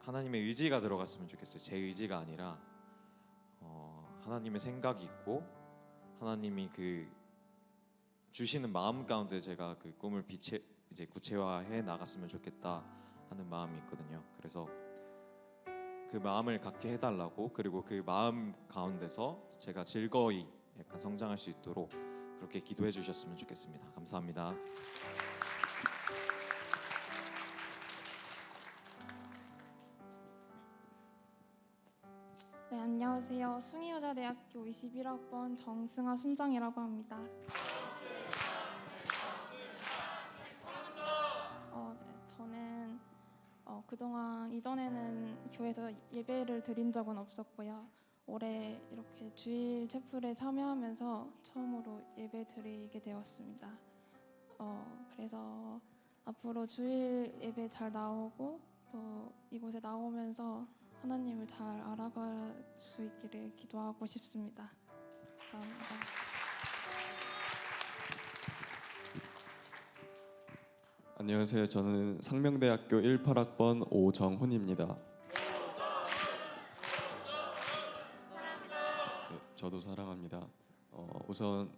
의지가 들어갔으면 좋겠어요. 제 의지가 아니라 하나님의 생각이 있고 하나님이 그 주시는 마음 가운데 제가 그 꿈을 이제 구체화해 나갔으면 좋겠다 하는 마음이 있거든요. 그래서 그 마음을 갖게 해달라고, 그리고 그 마음 가운데서 제가 즐거이 약간 성장할 수 있도록 그렇게 기도해 주셨으면 좋겠습니다. 감사합니다. 네, 안녕하세요. 숭의여자대학교 21학번 정승아 순장이라고 합니다. 저는 그동안 이전에는 교회에서 예배를 드린 적은 없었고요. 올해 이렇게 주일 채플에 참여하면서 처음으로 예배 드리게 되었습니다. 그래서 앞으로 주일 예배 잘 나오고 또 이곳에 나오면서 하나님을 잘 알아갈 수 있기를 기도하고 싶습니다. 감사합니다. 안녕하세요. 저는 상명대학교 18학번 오정훈입니다. 네, 저도 사랑합니다. 우선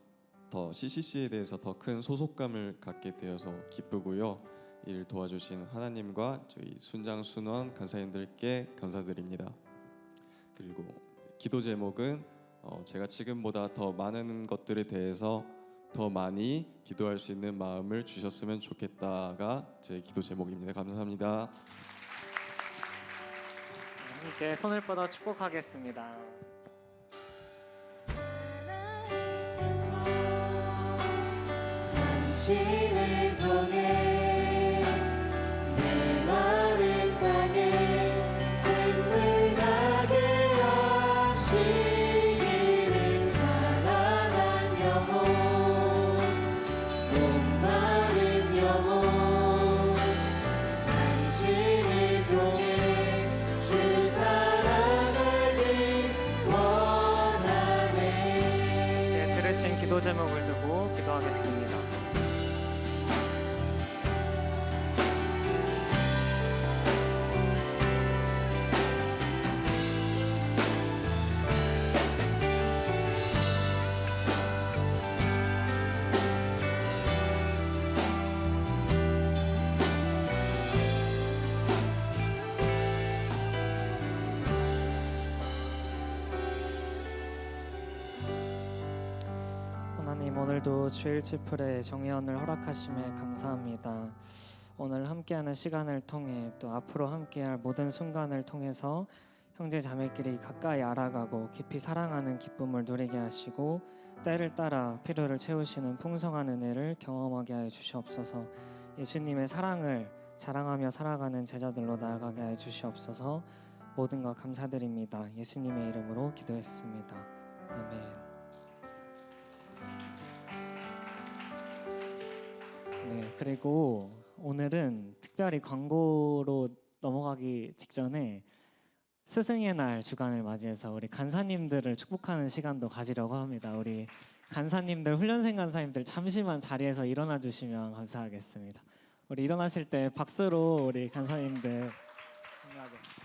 더 CCC에 대해서 더 큰 소속감을 갖게 되어서 기쁘고요. 이를 도와주신 하나님과 저희 순장 순원 간사님들께 감사드립니다. 그리고 기도 제목은 제가 지금보다 더 많은 것들에 대해서 더 많이 기도할 수 있는 마음을 주셨으면 좋겠다가 제 기도 제목입니다. 감사합니다. 함께 손을 뻗어 축복하겠습니다. 당신을 통해 내 마른 땅에 샘물 나게 하시기를 가난한 영혼 목마른 영혼 오늘도 주일 치플에 정혜원을 허락하심에 감사합니다. 오늘 함께하는 시간을 통해 또 앞으로 함께할 모든 순간을 통해서 형제 자매끼리 가까이 알아가고 깊이 사랑하는 기쁨을 누리게 하시고 때를 따라 필요를 채우시는 풍성한 은혜를 경험하게 하여 주시옵소서. 예수님의 사랑을 자랑하며 살아가는 제자들로 나아가게 하여 주시옵소서. 모든 것 감사드립니다. 예수님의 이름으로 기도했습니다. 아멘. 네, 그리고 오늘은 특별히 광고로 넘어가기 직전에 스승의 날 주간을 맞이해서 우리 간사님들을 축복하는 시간도 가지려고 합니다. 우리 간사님들, 훈련생 간사님들 잠시만 자리에서 일어나 주시면 감사하겠습니다. 우리 일어나실 때 박수로 우리 간사님들 환영하겠습니다.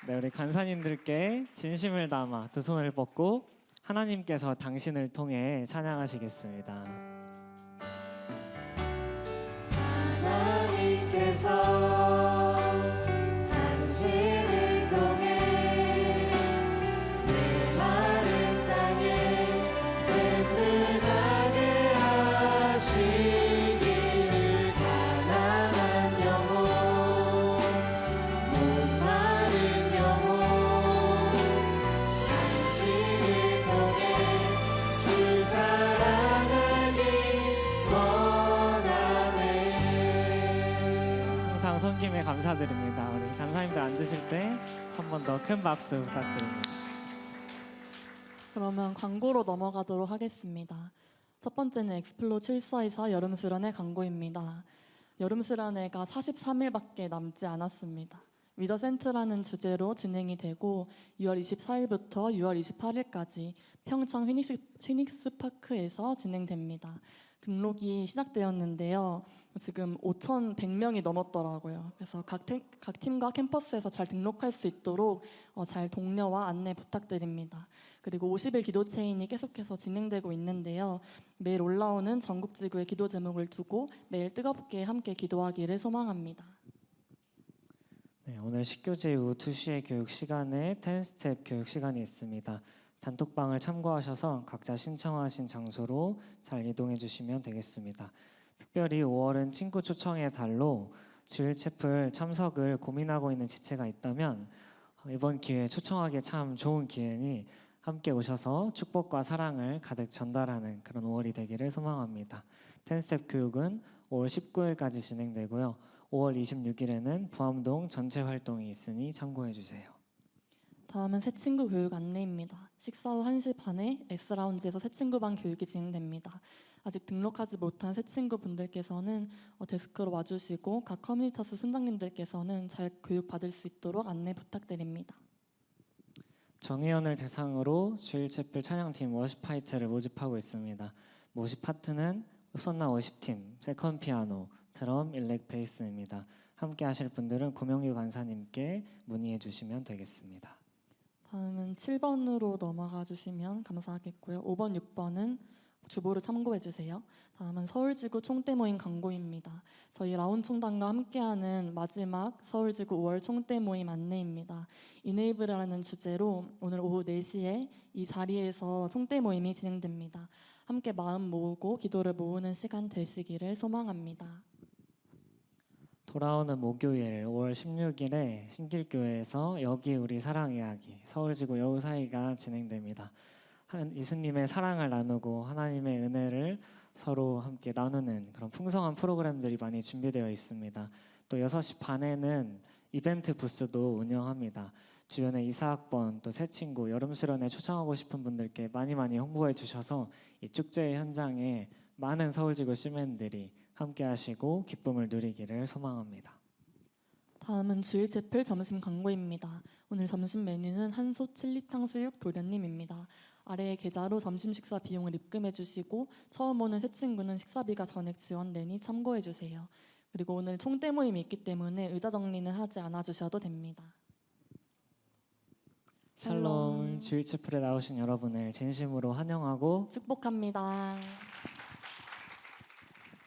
네, 우리 간사님들께 진심을 담아 두 손을 뻗고 하나님께서 당신을 통해 찬양하시겠습니다. 하나님께서 당신을 통해 내 마른 땅에 샘을 나게 하시기를 가난한 영혼 목마른 영혼 당신을 통해 주 사랑하기 원하네. 항상 손김에 감사드립니다. 우리 간사님들 앉으실 때 한 번 더 큰 박수 부탁드립니다. 그러면 광고로 넘어가도록 하겠습니다. 첫 번째는 엑스플로 7424 여름 수련회 광고입니다. 여름 수련회가 43일밖에 남지 않았습니다. 위더 센트라는 주제로 진행이 되고 6월 24일부터 6월 28일까지 평창 휘닉스 파크에서 진행됩니다. 등록이 시작되었는데요. 지금 5,100명이 넘었더라고요. 그래서 각 팀과 캠퍼스에서 잘 등록할 수 있도록 잘 독려와 안내 부탁드립니다. 그리고 50일 기도 체인이 계속해서 진행되고 있는데요. 매일 올라오는 전국지구의 기도 제목을 두고 매일 뜨겁게 함께 기도하기를 소망합니다. 네, 오늘 식교제 후 2시의 교육 시간에 10스텝 교육 시간이 있습니다. 단톡방을 참고하셔서 각자 신청하신 장소로 잘 이동해 주시면 되겠습니다. 특별히 5월은 친구 초청의 달로 주일 채플 참석을 고민하고 있는 지체가 있다면 이번 기회에 초청하기에 참 좋은 기회니 함께 오셔서 축복과 사랑을 가득 전달하는 그런 5월이 되기를 소망합니다. 10스텝 교육은 5월 19일까지 진행되고요. 5월 26일에는 부암동 전체 활동이 있으니 참고해 주세요. 다음은 새친구 교육 안내입니다. 식사 후 1시 반에 S라운지에서 새친구반 교육이 진행됩니다. 아직 등록하지 못한 새친구분들께서는 데스크로 와주시고 각 커뮤니타스 순장님들께서는 잘 교육받을 수 있도록 안내 부탁드립니다. 정의원을 대상으로 주일 채플 찬양팀 워십 파이트를 모집하고 있습니다. 모집 파트는 우선나 워십팀, 세컨 피아노, 드럼, 일렉, 베이스입니다. 함께 하실 분들은 구명규 간사님께 문의해 주시면 되겠습니다. 다음은 7번으로 넘어가 주시면 감사하겠고요. 5번, 6번은 주보를 참고해 주세요. 다음은 서울지구 총대 모임 광고입니다. 저희 라온 총단과 함께하는 마지막 서울지구 5월 총대 모임 안내입니다. 이네이블이라는 주제로 오늘 오후 4시에 이 자리에서 총대 모임이 진행됩니다. 함께 마음 모으고 기도를 모으는 시간 되시기를 소망합니다. 돌아오는 목요일 5월 16일에 신길교회에서 여기 우리 사랑 이야기 서울지구 여우사이가 진행됩니다. 예수님의 사랑을 나누고 하나님의 은혜를 서로 함께 나누는 그런 풍성한 프로그램들이 많이 준비되어 있습니다. 또 6시 반에는 이벤트 부스도 운영합니다. 주변에 이사학번 또 새 친구 여름 수련회 초청하고 싶은 분들께 많이 홍보해 주셔서 이 축제 현장에 많은 서울지구 시민들이 함께 하시고 기쁨을 누리기를 소망합니다. 다음은 주일 채플 점심 광고입니다. 오늘 점심 메뉴는 한솥 칠리 탕수육 도련님입니다. 아래의 계좌로 점심 식사 비용을 입금해 주시고 처음 오는 새 친구는 식사비가 전액 지원되니 참고해 주세요. 그리고 오늘 총대 모임이 있기 때문에 의자 정리는 하지 않아 주셔도 됩니다. 샬롬. 주일 채플에 나오신 여러분을 진심으로 환영하고 축복합니다.